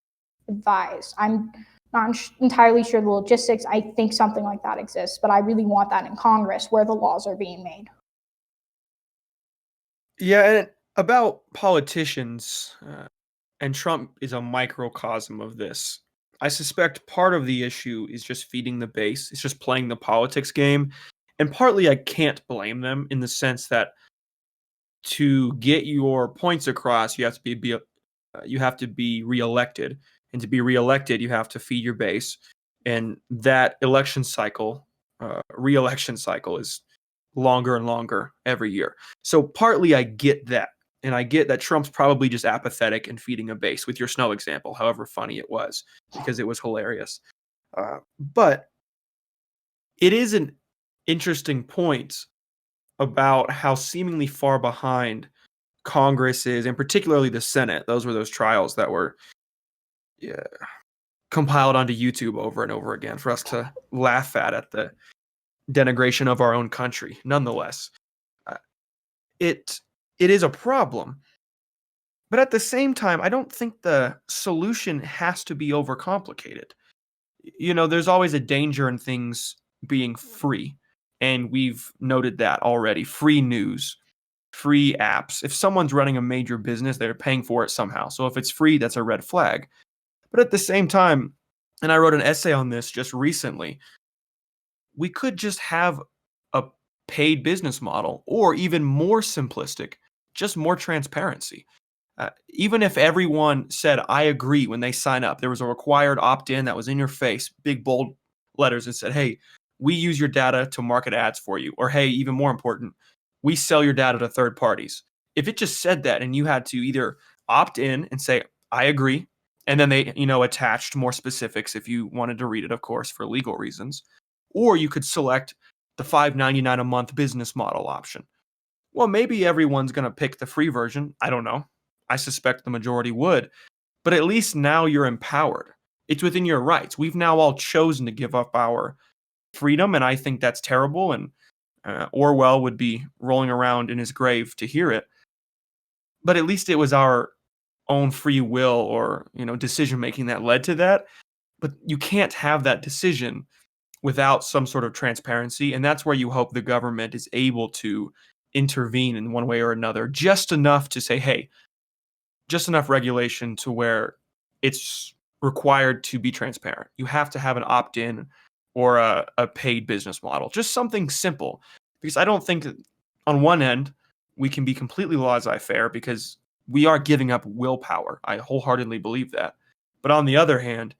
advise. I'm not entirely sure the logistics. I think something like that exists, but I really want that in Congress where the laws are being made. Yeah, and about politicians, and Trump is a microcosm of this. I suspect part of the issue is just feeding the base. It's just playing the politics game. And partly I can't blame them, in the sense that to get your points across, you have to you have to be reelected, and to be reelected, you have to feed your base, and that reelection cycle is longer and longer every year. So partly I get that, and I get that Trump's probably just apathetic and feeding a base, with your snow example, however funny it was, because it was hilarious. But it is an interesting point about how seemingly far behind Congress is, and particularly the Senate. Those were those trials that were, yeah, compiled onto YouTube over and over again for us to laugh at the denigration of our own country. Nonetheless, uh, it it is a problem, but at the same time, I don't think the solution has to be overcomplicated. There's always a danger in things being free, and we've noted that already. Free news, free apps. If someone's running a major business, they're paying for it somehow. So if it's free, that's a red flag. But at the same time, and I wrote an essay on this just recently, we could just have a paid business model, or even more simplistic, just more transparency. Even if everyone said, I agree, when they sign up, there was a required opt in that was in your face, big bold letters, and said, hey, we use your data to market ads for you. Or, hey, even more important, we sell your data to third parties. If it just said that, and you had to either opt in and say, I agree, and then they, attached more specifics if you wanted to read it, of course, for legal reasons, or you could select the $5.99 a month business model option. Well, maybe everyone's going to pick the free version. I don't know. I suspect the majority would. But at least now you're empowered. It's within your rights. We've now all chosen to give up our freedom, and I think that's terrible. And Orwell would be rolling around in his grave to hear it. But at least it was our own free will, or decision making, that led to that. But you can't have that decision without some sort of transparency, and that's where you hope the government is able to intervene in one way or another, just enough to say, hey, just enough regulation to where it's required to be transparent. You have to have an opt-in or a paid business model, just something simple. Because I don't think that on one end we can be completely laissez-faire, because we are giving up willpower. I wholeheartedly believe that. But on the other hand,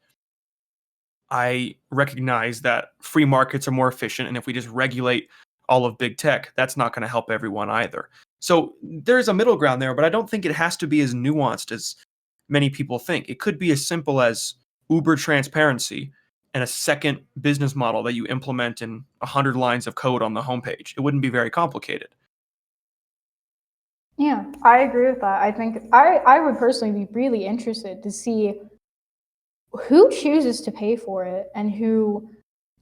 I recognize that free markets are more efficient, and if we just regulate all of big tech, that's not going to help everyone either. So there's a middle ground there, but I don't think it has to be as nuanced as many people think. It could be as simple as uber transparency and a second business model that you implement in 100 lines of code on the homepage. It wouldn't be very complicated. Yeah, I agree with that. I think I would personally be really interested to see who chooses to pay for it and who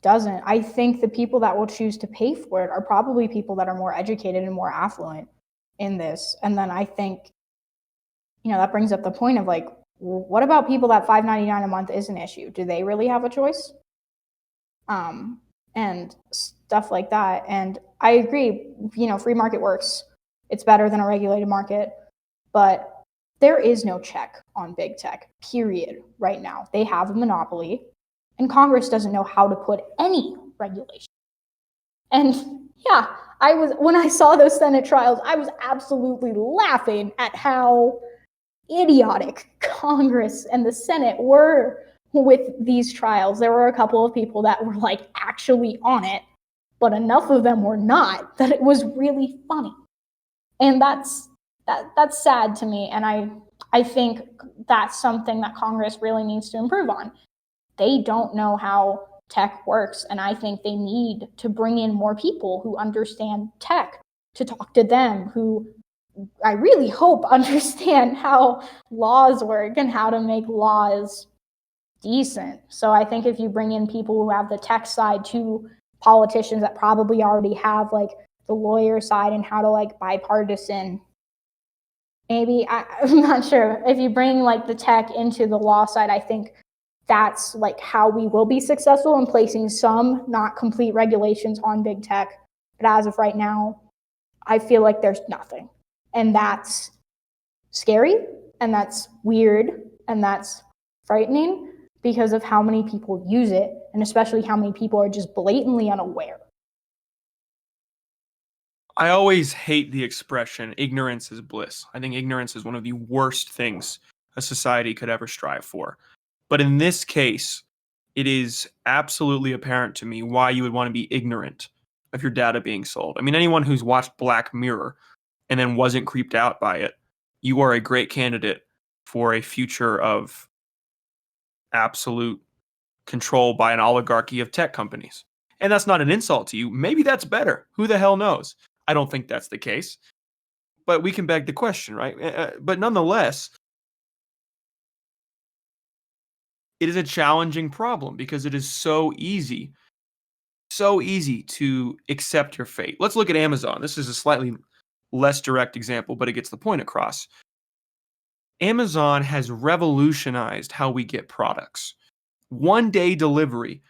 doesn't. I think the people that will choose to pay for it are probably people that are more educated and more affluent in this. And then I think, that brings up the point of like, what about people that $5.99 a month is an issue? Do they really have a choice? And stuff like that. And I agree, free market works. It's better than a regulated market, but there is no check on big tech, period, right now. They have a monopoly, and Congress doesn't know how to put any regulation. And yeah, when I saw those Senate trials, I was absolutely laughing at how idiotic Congress and the Senate were with these trials. There were a couple of people that were like actually on it, but enough of them were not that it was really funny. And that's sad to me. And I think that's something that Congress really needs to improve on. They don't know how tech works, and I think they need to bring in more people who understand tech to talk to them, who I really hope understand how laws work and how to make laws decent. So I think if you bring in people who have the tech side to politicians that probably already have like the lawyer side and how to like bipartisan, maybe I'm not sure. If you bring like the tech into the law side, I think that's like how we will be successful in placing some not complete regulations on big tech. But as of right now, I feel like there's nothing. And that's scary, and that's weird, and that's frightening because of how many people use it, and especially how many people are just blatantly unaware. I always hate the expression ignorance is bliss. I think ignorance is one of the worst things a society could ever strive for. But in this case, it is absolutely apparent to me why you would want to be ignorant of your data being sold. I mean, anyone who's watched Black Mirror and then wasn't creeped out by it, you are a great candidate for a future of absolute control by an oligarchy of tech companies. And that's not an insult to you. Maybe that's better. Who the hell knows? I don't think that's the case. But we can beg the question, right? But nonetheless, it is a challenging problem because it is so easy to accept your fate. Let's look at Amazon. This is a slightly less direct example, but it gets the point across. Amazon has revolutionized how we get products. 1-day delivery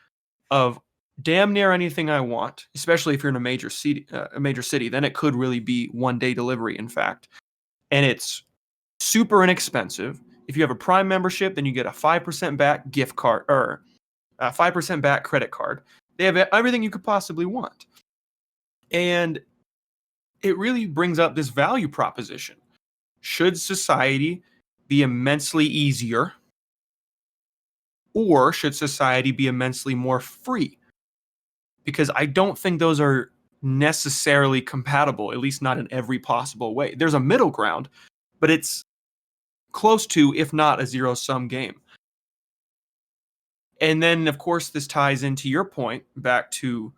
of damn near anything I want, especially if you're in a major city, then it could really be 1-day delivery, in fact. And it's super inexpensive. If you have a Prime membership, then you get a 5% back gift card or a 5% back credit card. They have everything you could possibly want. And it really brings up this value proposition. Should society be immensely easier, or should society be immensely more free? Because I don't think those are necessarily compatible, at least not in every possible way. There's a middle ground, but it's close to, if not a zero-sum game. And then, of course, this ties into your point back to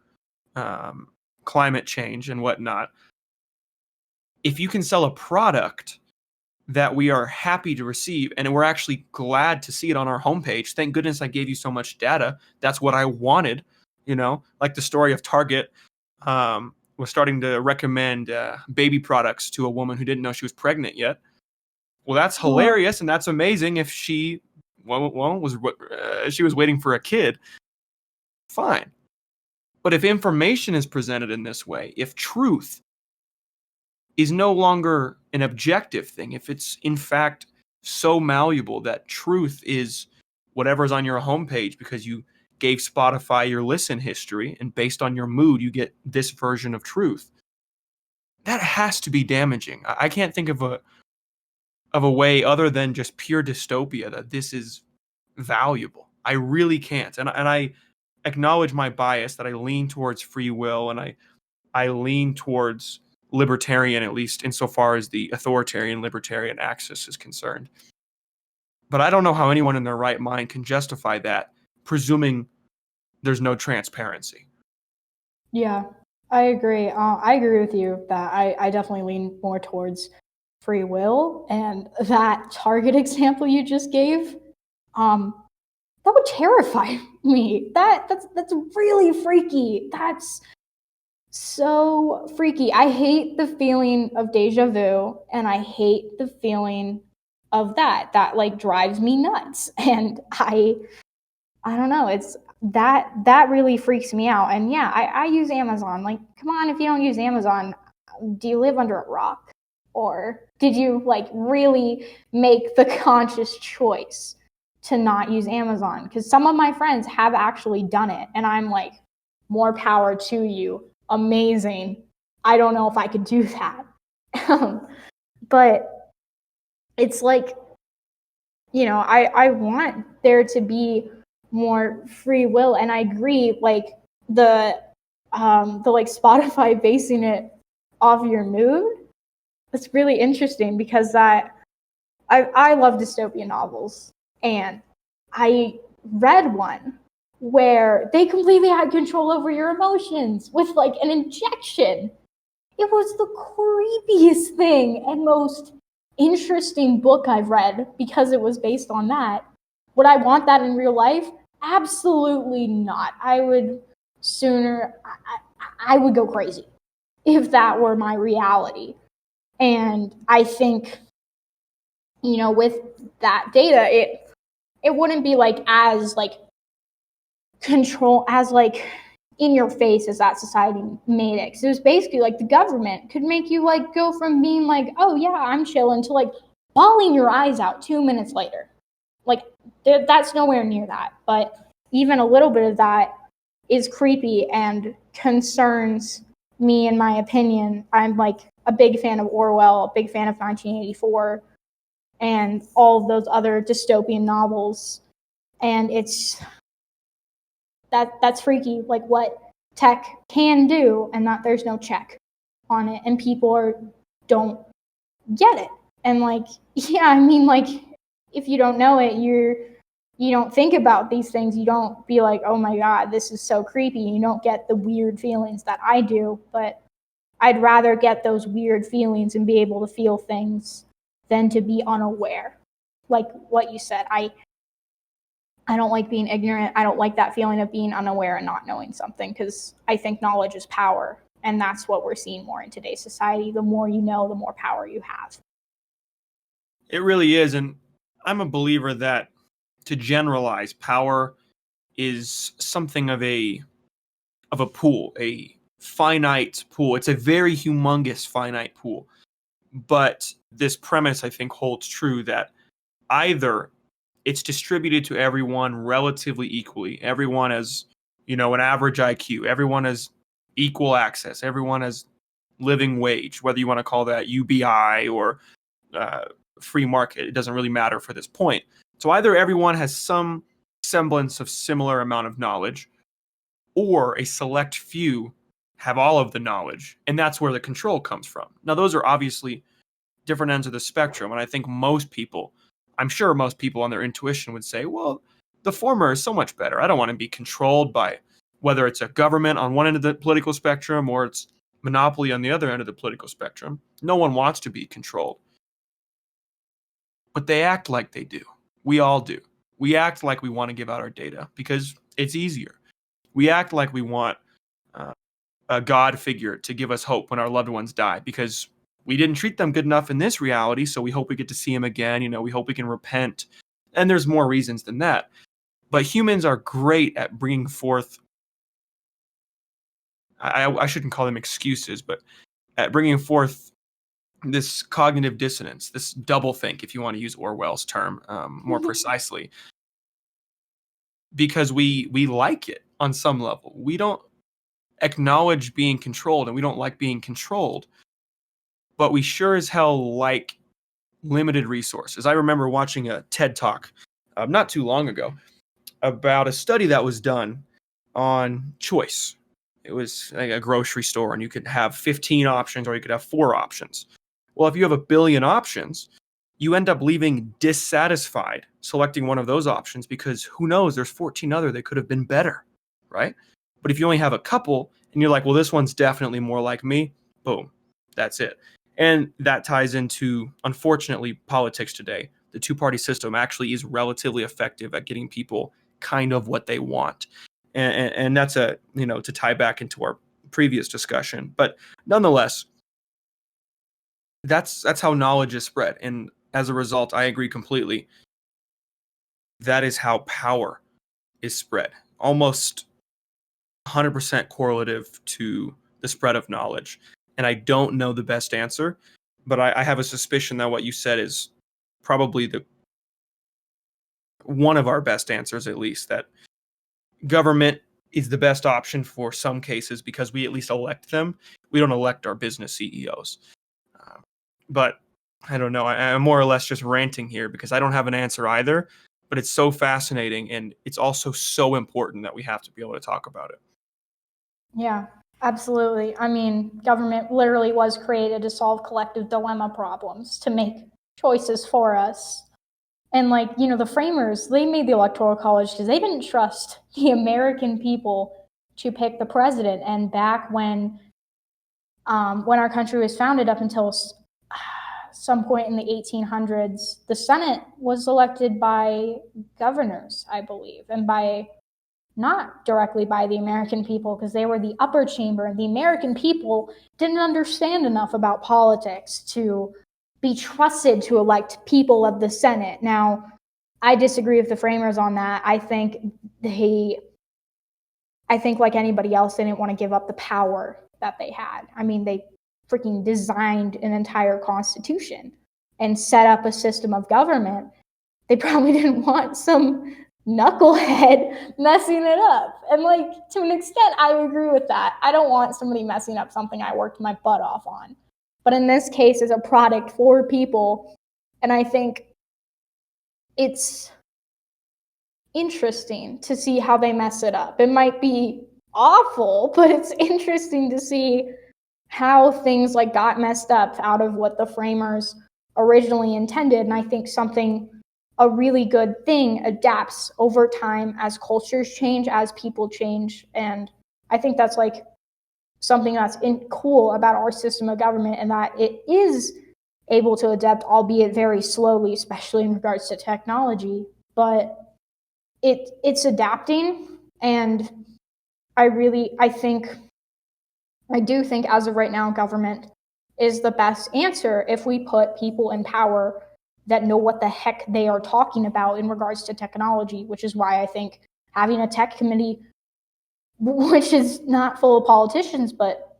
climate change and whatnot. If you can sell a product that we are happy to receive, and we're actually glad to see it on our homepage, thank goodness I gave you so much data. That's what I wanted, like the story of Target was starting to recommend baby products to a woman who didn't know she was pregnant yet. Well, that's hilarious, and that's amazing if she she was waiting for a kid. Fine. But if information is presented in this way, if truth is no longer an objective thing, if it's in fact so malleable that truth is whatever's on your homepage because you gave Spotify your listen history and based on your mood you get this version of truth, that has to be damaging. I can't think of a way other than just pure dystopia that this is valuable. I really can't. And I acknowledge my bias that I lean towards free will, and I lean towards libertarian, at least insofar as the authoritarian libertarian axis is concerned. But I don't know how anyone in their right mind can justify that, presuming there's no transparency. Yeah, I agree. I agree with you that I definitely lean more towards free will, and that Target example you just gave, that would terrify me. That's really freaky. That's so freaky. I hate the feeling of deja vu, and I hate the feeling of that like drives me nuts. And I don't know, it's that really freaks me out. And yeah, I use Amazon. Like, come on, if you don't use Amazon, do you live under a rock? Or did you like really make the conscious choice to not use Amazon? Because some of my friends have actually done it, and I'm like, more power to you. Amazing. I don't know if I could do that. But it's like, I want there to be more free will, and I agree, like the like Spotify basing it off your mood. It's really interesting because I love dystopian novels, and I read one where they completely had control over your emotions with like an injection. It was the creepiest thing and most interesting book I've read because it was based on that. Would I want that in real life? Absolutely not. I would sooner, I would go crazy if that were my reality. And I think, with that data, it wouldn't be like as like control as like in your face as that society made it. 'Cause it was basically like the government could make you like go from being like, oh yeah, I'm chilling, to like bawling your eyes out 2 minutes later. Like that's nowhere near that. But even a little bit of that is creepy and concerns me, in my opinion. I'm like a big fan of Orwell, a big fan of 1984 and all of those other dystopian novels. And that's freaky, like what tech can do, and that there's no check on it, and don't get it. And like, yeah, I mean, like, if you don't know it, you don't think about these things. You don't be like, oh my god, this is so creepy. You don't get the weird feelings that I do. But I'd rather get those weird feelings and be able to feel things than to be unaware. Like what you said, I don't like being ignorant. I don't like that feeling of being unaware and not knowing something, because I think knowledge is power. And that's what we're seeing more in today's society. The more you know, the more power you have. It really is. And I'm a believer that to generalize, power is something of a pool, a finite pool. It's a very humongous finite pool. But this premise, I think, holds true that either it's distributed to everyone relatively equally. Everyone has, an average IQ. Everyone has equal access. Everyone has living wage, whether you want to call that UBI or free market. It doesn't really matter for this point. So either everyone has some semblance of similar amount of knowledge, or a select few have all of the knowledge, and that's where the control comes from. Now, those are obviously different ends of the spectrum, and I think I'm sure most people on their intuition would say, well, the former is so much better. I don't want to be controlled by whether it's a government on one end of the political spectrum or it's monopoly on the other end of the political spectrum. No one wants to be controlled. But they act like they do. We all do. We act like we want to give out our data because it's easier. We act like we want a God figure to give us hope when our loved ones die because we didn't treat them good enough in this reality, so we hope we get to see him again. We hope we can repent. And there's more reasons than that. But humans are great at bringing forth, I shouldn't call them excuses, but at bringing forth this cognitive dissonance, this doublethink, if you want to use Orwell's term more precisely, because we like it on some level. We don't acknowledge being controlled, and we don't like being controlled, but we sure as hell like limited resources. I remember watching a TED Talk not too long ago about a study that was done on choice. It was like a grocery store, and you could have 15 options or you could have 4 options. Well, if you have a billion options, you end up leaving dissatisfied selecting one of those options because who knows, there's 14 other that could have been better, right? But if you only have a couple and you're like, well, this one's definitely more like me, boom, that's it. And that ties into, unfortunately, politics today. The two-party system actually is relatively effective at getting people kind of what they want. And that's to tie back into our previous discussion. But nonetheless, that's how knowledge is spread. And as a result, I agree completely. That is how power is spread. Almost 100% correlative to the spread of knowledge. And I don't know the best answer, but I have a suspicion that what you said is probably one of our best answers, at least, that government is the best option for some cases because we at least elect them. We don't elect our business CEOs. But I don't know. I'm more or less just ranting here because I don't have an answer either, but it's so fascinating and it's also so important that we have to be able to talk about it. Yeah, absolutely. I mean, government literally was created to solve collective dilemma problems, to make choices for us. And like, you know, the framers, they made the Electoral College because they didn't trust the American people to pick the president. And back when our country was founded up until some point in the 1800s, the Senate was elected by governors, I believe, and by not directly by the American people because they were the upper chamber, and the American people didn't understand enough about politics to be trusted to elect people of the Senate. Now, I disagree with the framers on that. I think like anybody else, they didn't want to give up the power that they had. I mean, they freaking designed an entire constitution and set up a system of government. They probably didn't want some knucklehead messing it up. And like, to an extent, I agree with that. I don't want somebody messing up something I worked my butt off on. But in this case, it's a product for people. And I think it's interesting to see how they mess it up. It might be awful, but it's interesting to see how things like got messed up out of what the framers originally intended. And I think a really good thing adapts over time as cultures change, as people change. And I think that's like something that's cool about our system of government, and that it is able to adapt, albeit very slowly, especially in regards to technology. But it's adapting, and I do think as of right now, government is the best answer if we put people in power that know what the heck they are talking about in regards to technology, which is why I think having a tech committee, which is not full of politicians, but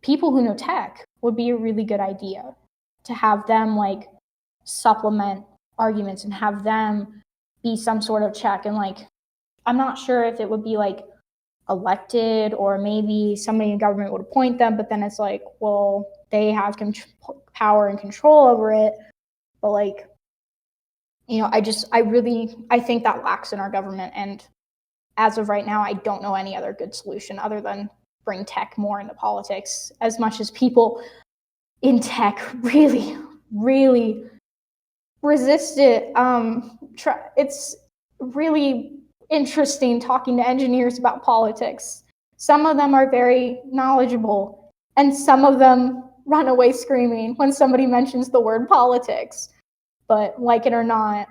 people who know tech, would be a really good idea, to have them like supplement arguments and have them be some sort of check. And like, I'm not sure if it would be like elected or maybe somebody in government would appoint them, but then it's like, well, they have power and control over it. But like, you know, I think that lacks in our government. And as of right now, I don't know any other good solution other than bring tech more into politics, as much as people in tech really, really resist it. It's really interesting talking to engineers about politics. Some of them are very knowledgeable, and some of them run away screaming when somebody mentions the word politics. But like it or not,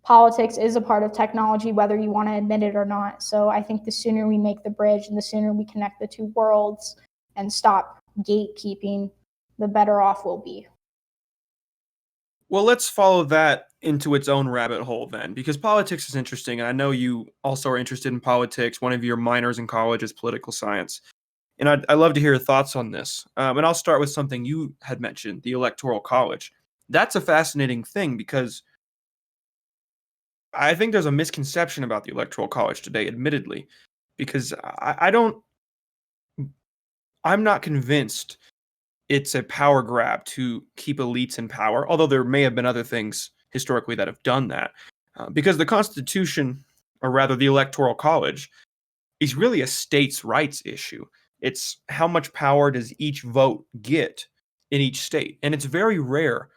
politics is a part of technology, whether you want to admit it or not. So I think the sooner we make the bridge and the sooner we connect the two worlds and stop gatekeeping, the better off we'll be. Well, let's follow that into its own rabbit hole then, because politics is interesting. And I know you also are interested in politics. One of your minors in college is political science. And I'd love to hear your thoughts on this. And I'll start with something you had mentioned, the Electoral College. That's a fascinating thing because I think there's a misconception about the Electoral College today, admittedly, because I'm not convinced it's a power grab to keep elites in power, although there may have been other things historically that have done that. Because the Constitution, or rather the Electoral College, is really a states' rights issue. It's how much power does each vote get in each state. And it's very rare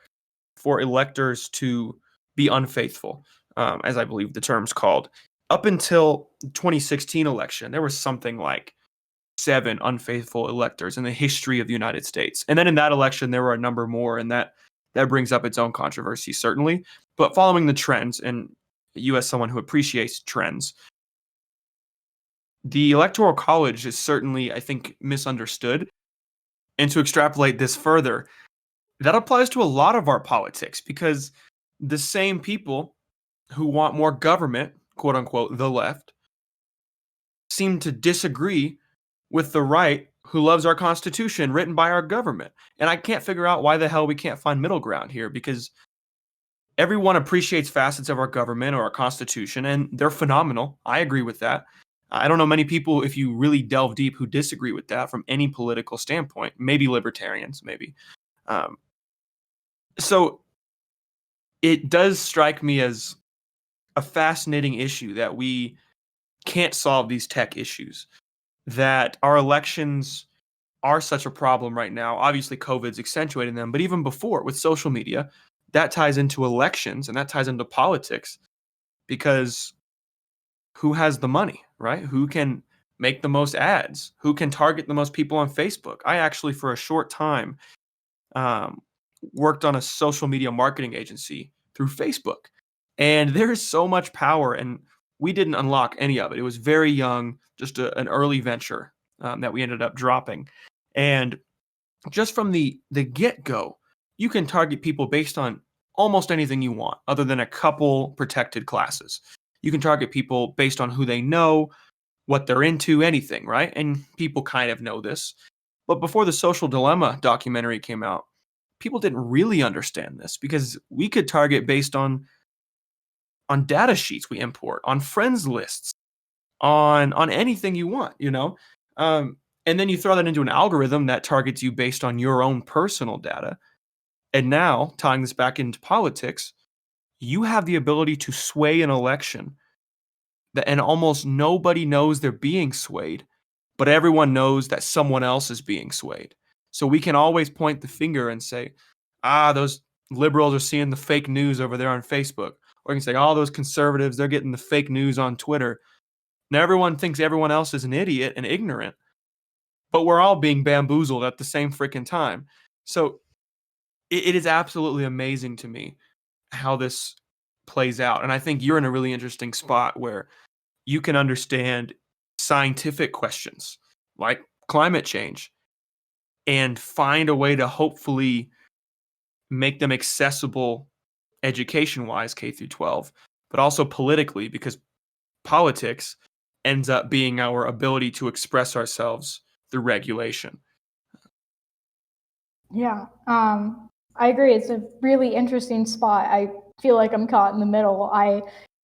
for electors to be unfaithful, as I believe the term's called. Up until the 2016 election, there was something like 7 unfaithful electors in the history of the United States. And then in that election, there were a number more, and that brings up its own controversy, certainly. But following the trends, and you as someone who appreciates trends, the Electoral College is certainly, I think, misunderstood. And to extrapolate this further, that applies to a lot of our politics because the same people who want more government, quote unquote, the left, seem to disagree with the right who loves our Constitution written by our government. And I can't figure out why the hell we can't find middle ground here, because everyone appreciates facets of our government or our Constitution, and they're phenomenal. I agree with that. I don't know many people, if you really delve deep, who disagree with that from any political standpoint. Maybe libertarians, maybe. So it does strike me as a fascinating issue that we can't solve these tech issues, that our elections are such a problem right now. Obviously, COVID's accentuating them, but even before with social media, that ties into elections and that ties into politics because who has the money, right? Who can make the most ads? Who can target the most people on Facebook? I actually, for a short time, um, worked on a social media marketing agency through Facebook. And there is so much power, and we didn't unlock any of it. It was very young, just an early venture that we ended up dropping. And just from the get go, you can target people based on almost anything you want, other than a couple protected classes. You can target people based on who they know, what they're into, anything, right? And people kind of know this. But before the Social Dilemma documentary came out, people didn't really understand this because we could target based on data sheets we import, on friends lists, on anything you want, you know? Um, and then you throw that into an algorithm that targets you based on your own personal data. And now, tying this back into politics, you have the ability to sway an election and almost nobody knows they're being swayed, but everyone knows that someone else is being swayed. So we can always point the finger and say, those liberals are seeing the fake news over there on Facebook. Or you can say, those conservatives, they're getting the fake news on Twitter. Now everyone thinks everyone else is an idiot and ignorant, but we're all being bamboozled at the same freaking time. So it is absolutely amazing to me how this plays out. And I think you're in a really interesting spot where you can understand scientific questions like climate change and find a way to hopefully make them accessible education wise, K through 12, but also politically, because politics ends up being our ability to express ourselves through regulation. Yeah, I agree. It's a really interesting spot. I feel like I'm caught in the middle. I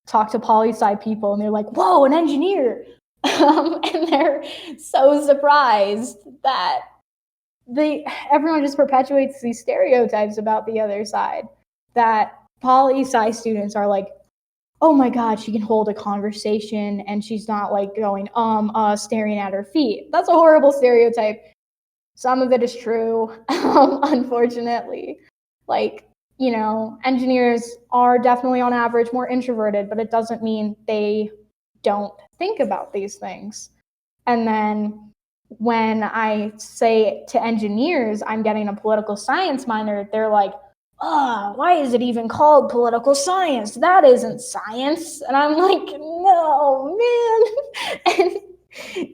talk to poli-sci people and they're like, whoa, an engineer. And they're so surprised that everyone just perpetuates these stereotypes about the other side, that poli-sci students are like, oh my God, she can hold a conversation and she's not like going, staring at her feet. That's a horrible stereotype. Some of it is true, unfortunately. Like, engineers are definitely on average more introverted, but it doesn't mean they don't think about these things. And then when I say to engineers, I'm getting a political science minor, they're like, why is it even called political science? That isn't science. And I'm like, no, man. And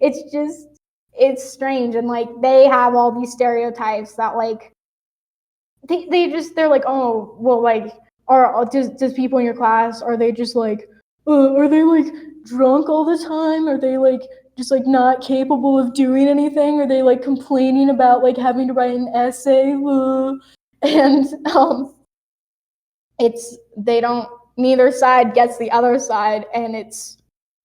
it's strange. And like, they have all these stereotypes that like, they're like, oh, well, like, does people in your class, are they just like, are they like drunk all the time? Are they like just like not capable of doing anything? Are they like complaining about like having to write an essay? And neither side gets the other side, and it's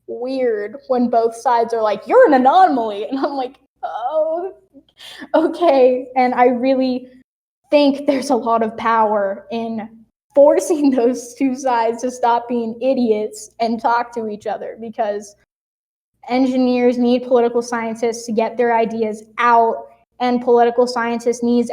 weird when both sides are like, you're an anomaly, and I'm like, oh, okay. And I really think there's a lot of power in forcing those two sides to stop being idiots and talk to each other, because engineers need political scientists to get their ideas out, and political scientists need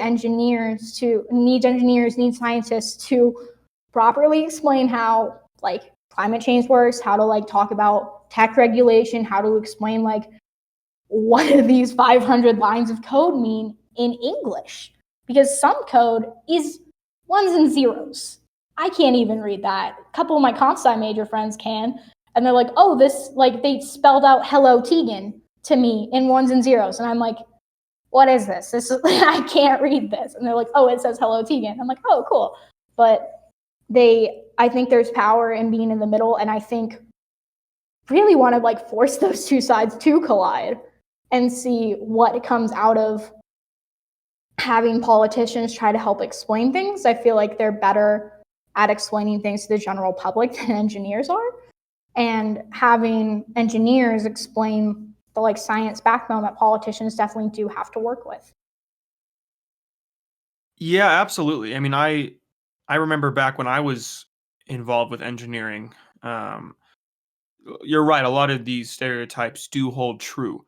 scientists to properly explain how like climate change works, how to like talk about tech regulation, how to explain like what do these 500 lines of code mean in English, because some code is ones and zeros. I can't even read that. A couple of my comp sci major friends can, and they're like, oh, this, like, they spelled out hello Teagan to me in ones and zeros, and I'm like, what is this? This is I can't read this. And they're like, oh, it says hello Teagan. I'm like, oh, cool. But I think there's power in being in the middle, and I think really want to like force those two sides to collide and see what comes out of having politicians try to help explain things. I feel like they're better at explaining things to the general public than engineers are. And having engineers explain the like science backbone that politicians definitely do have to work with. Yeah, absolutely. I mean, I remember back when I was involved with engineering, you're right, a lot of these stereotypes do hold true.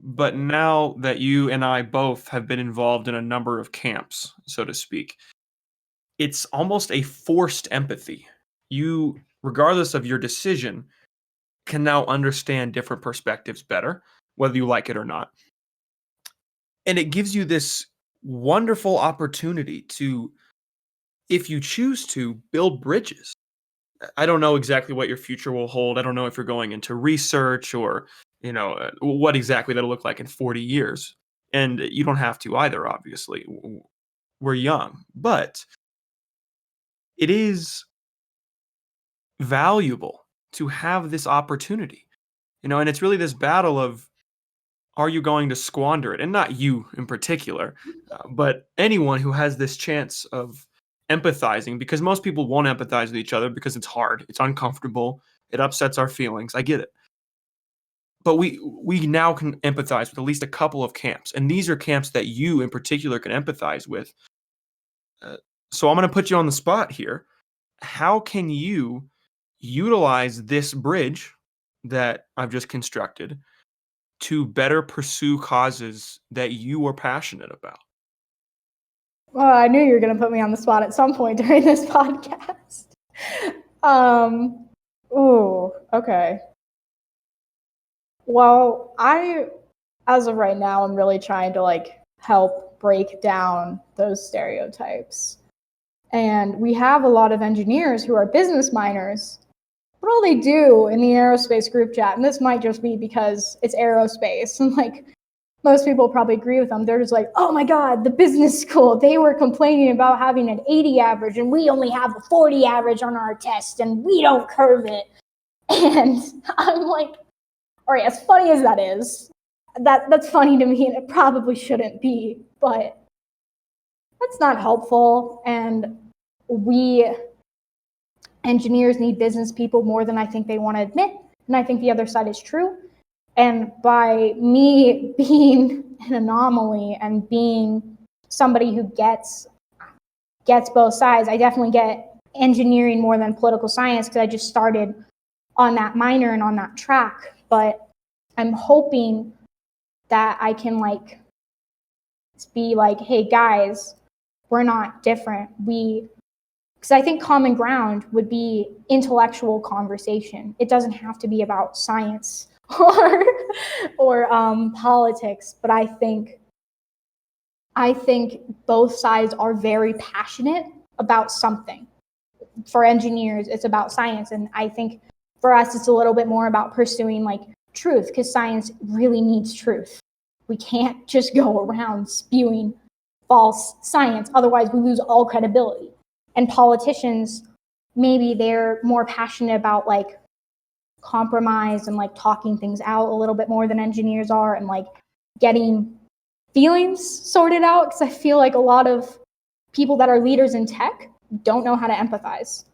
But now that you and I both have been involved in a number of camps, so to speak, it's almost a forced empathy. You, regardless of your decision, can now understand different perspectives better, whether you like it or not. And it gives you this wonderful opportunity to, if you choose to, build bridges. I don't know exactly what your future will hold. I don't know if you're going into research or, what exactly that'll look like in 40 years. And you don't have to either, obviously. We're young, but it is valuable to have this opportunity, and it's really this battle of, are you going to squander it? And not you in particular, but anyone who has this chance of empathizing, because most people won't empathize with each other because it's hard, it's uncomfortable, it upsets our feelings. I get it. But we now can empathize with at least a couple of camps, and these are camps that you in particular can empathize with. So I'm going to put you on the spot here. How can you utilize this bridge that I've just constructed to better pursue causes that you are passionate about? Well, I knew you were going to put me on the spot at some point during this podcast. Okay. Well, as of right now, I'm really trying to help break down those stereotypes. And we have a lot of engineers who are business minors. What all they do in the aerospace group chat, and this might just be because it's aerospace, and most people probably agree with them. They're just like, oh my God, the business school, they were complaining about having an 80 average and we only have a 40 average on our test and we don't curve it. And I'm like, all right, as funny as that is, that's funny to me and it probably shouldn't be, but that's not helpful. And we engineers need business people more than I think they want to admit. And I think the other side is true. And by me being an anomaly and being somebody who gets both sides, I definitely get engineering more than political science because I just started on that minor and on that track. But I'm hoping that I can be like, hey guys, we're not different. Because I think common ground would be intellectual conversation. It doesn't have to be about science or politics, but I think both sides are very passionate about something. For engineers, it's about science, and I think for us, it's a little bit more about pursuing truth, because science really needs truth. We can't just go around spewing false science, otherwise we lose all credibility. And politicians, maybe they're more passionate about compromise and talking things out a little bit more than engineers are, and getting feelings sorted out, because I feel like a lot of people that are leaders in tech don't know how to empathize.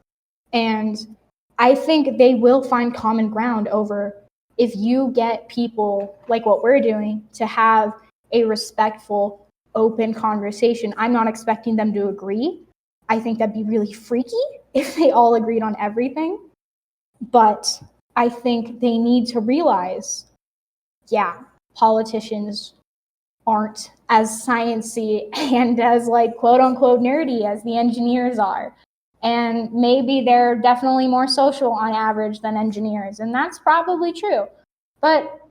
And I think they will find common ground over if you get people like what we're doing to have a respectful, open conversation. I'm not expecting them to agree. I think that'd be really freaky if they all agreed on everything. But I think they need to realize, yeah, politicians aren't as sciencey and as quote unquote nerdy as the engineers are. And maybe they're definitely more social on average than engineers. And that's probably true. But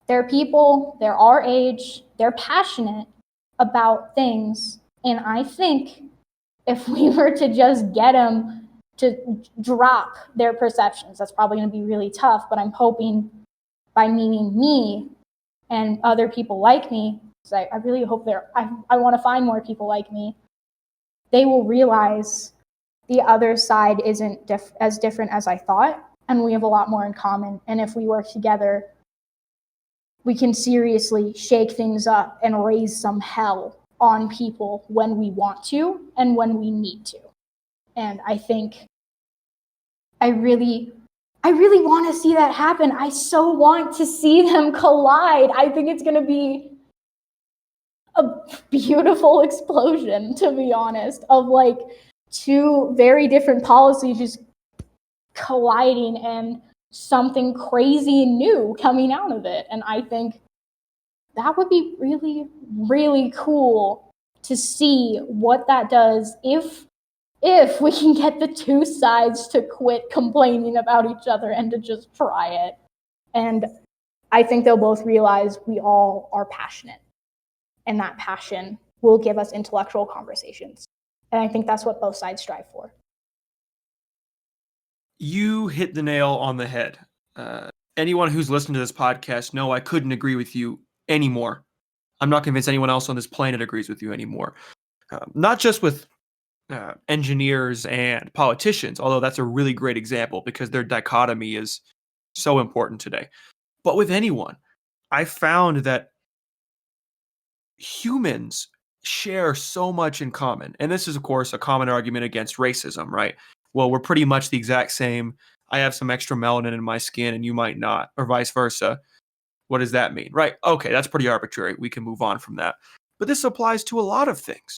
they're people, they're our age, they're passionate about things. And I think if we were to just get them to drop their perceptions, that's probably going to be really tough. But I'm hoping by meeting me and other people like me, because I really hope I want to find more people like me, they will realize the other side isn't as different as I thought, and we have a lot more in common. And if we work together, we can seriously shake things up and raise some hell on people when we want to and when we need to. And I think I really want to see that happen. I so want to see them collide. I think it's going to be a beautiful explosion, to be honest, of two very different policies just colliding and something crazy and new coming out of it. And I think that would be really, really cool to see what that does if we can get the two sides to quit complaining about each other and to just try it. And I think they'll both realize we all are passionate, and that passion will give us intellectual conversations. And I think that's what both sides strive for. You hit the nail on the head. Anyone who's listened to this podcast know I couldn't agree with you anymore. I'm not convinced anyone else on this planet agrees with you anymore. Not just with engineers and politicians, although that's a really great example because their dichotomy is so important today. But with anyone, I found that humans share so much in common. And this is, of course, a common argument against racism, right? Well, we're pretty much the exact same. I have some extra melanin in my skin and you might not, or vice versa. What does that mean? Right. Okay, that's pretty arbitrary. We can move on from that. But this applies to a lot of things.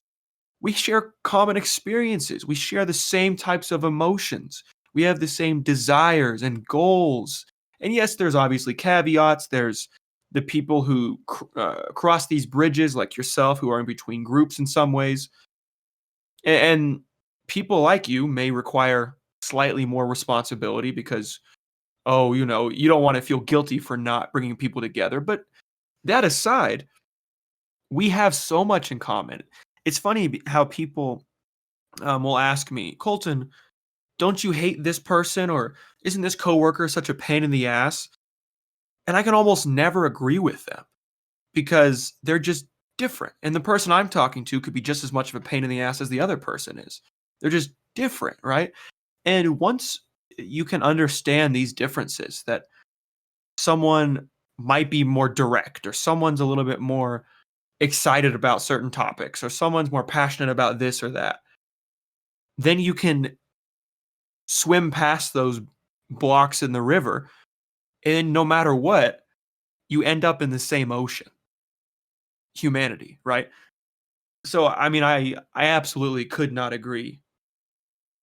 We share common experiences. We share the same types of emotions. We have the same desires and goals. And yes, there's obviously caveats. There's the people who cross these bridges, like yourself, who are in between groups in some ways. And people like you may require slightly more responsibility because, oh, you don't want to feel guilty for not bringing people together. But that aside, we have so much in common. It's funny how people will ask me, Colton, don't you hate this person? Or isn't this coworker such a pain in the ass? And I can almost never agree with them because they're just different. And the person I'm talking to could be just as much of a pain in the ass as the other person is. They're just different, right? And once you can understand these differences, that someone might be more direct or someone's a little bit more excited about certain topics or someone's more passionate about this or that, then you can swim past those blocks in the river, and no matter what, you end up in the same ocean. Humanity, right? So I mean, I absolutely could not agree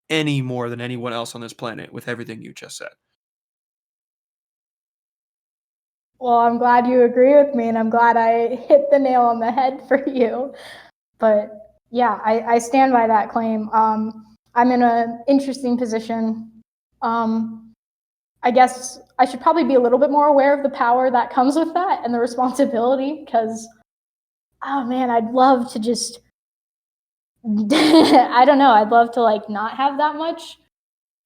any more than anyone else on this planet with everything you just said. Well, I'm glad you agree with me, and I'm glad I hit the nail on the head for you. But yeah, I stand by that claim. I'm in an interesting position. I guess I should probably be a little bit more aware of the power that comes with that and the responsibility, because, oh man, I'd love to just, I don't know, I'd love to like not have that much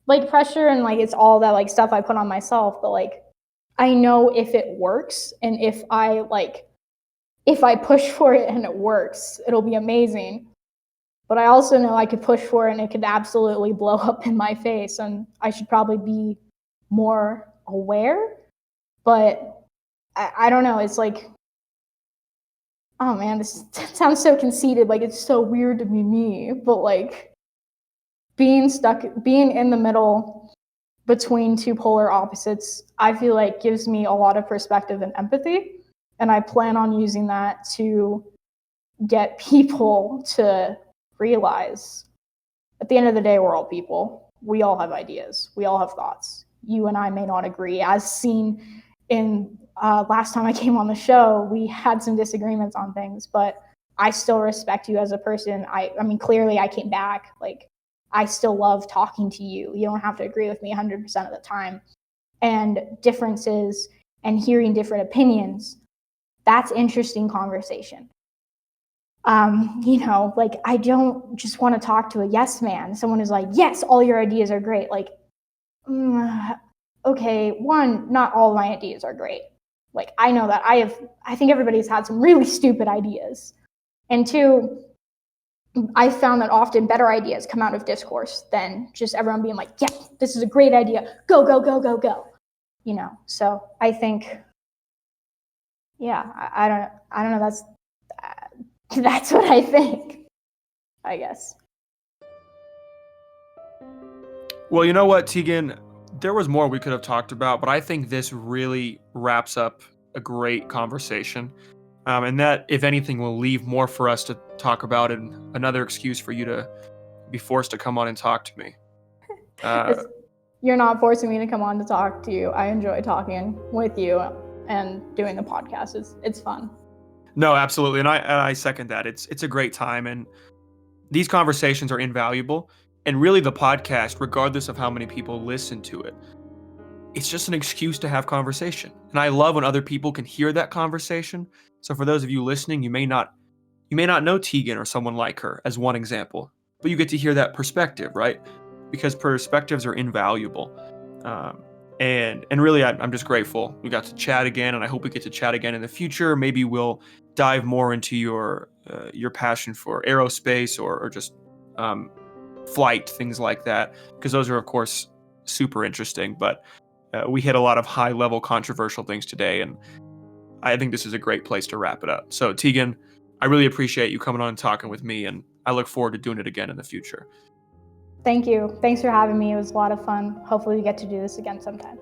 like pressure and like it's all that like stuff I put on myself, but like I know if it works and if I push for it and it works, it'll be amazing. But I also know I could push for it and it could absolutely blow up in my face, and I should probably be more aware. But I don't know, it's like, oh man, this sounds so conceited, like it's so weird to be me, but like being in the middle between two polar opposites, I feel like gives me a lot of perspective and empathy. And I plan on using that to get people to realize at the end of the day, we're all people. We all have ideas. We all have thoughts. You and I may not agree. As seen in last time I came on the show, we had some disagreements on things, but I still respect you as a person. I mean, clearly I came back. Like, I still love talking to you. You don't have to agree with me 100% of the time. And differences and hearing different opinions, that's interesting conversation. Like I don't just want to talk to a yes man. Someone who's like, yes, all your ideas are great. Like, okay, one, not all of my ideas are great. Like, I know that I think everybody's had some really stupid ideas. And two, I found that often better ideas come out of discourse than just everyone being like, yeah, this is a great idea. Go, go, go, go, go. So I think, yeah, I don't know. That's what I think, I guess. Well, you know what, Teagan? There was more we could have talked about, but I think this really wraps up a great conversation. And that, if anything, will leave more for us to talk about and another excuse for you to be forced to come on and talk to me. You're not forcing me to come on to talk to you. I enjoy talking with you and doing the podcast. It's fun. No, absolutely, and I second that. It's a great time, and these conversations are invaluable. And really, the podcast, regardless of how many people listen to it, it's just an excuse to have conversation. And I love when other people can hear that conversation. So for those of you listening, you may not know Teagan or someone like her as one example, but you get to hear that perspective, right? Because perspectives are invaluable. And really, I'm just grateful we got to chat again, and I hope we get to chat again in the future. Maybe we'll dive more into your passion for aerospace or just flight, things like that, because those are, of course, super interesting. But we hit a lot of high-level controversial things today, and I think this is a great place to wrap it up. So, Teagan, I really appreciate you coming on and talking with me, and I look forward to doing it again in the future. Thank you. Thanks for having me. It was a lot of fun. Hopefully we get to do this again sometime.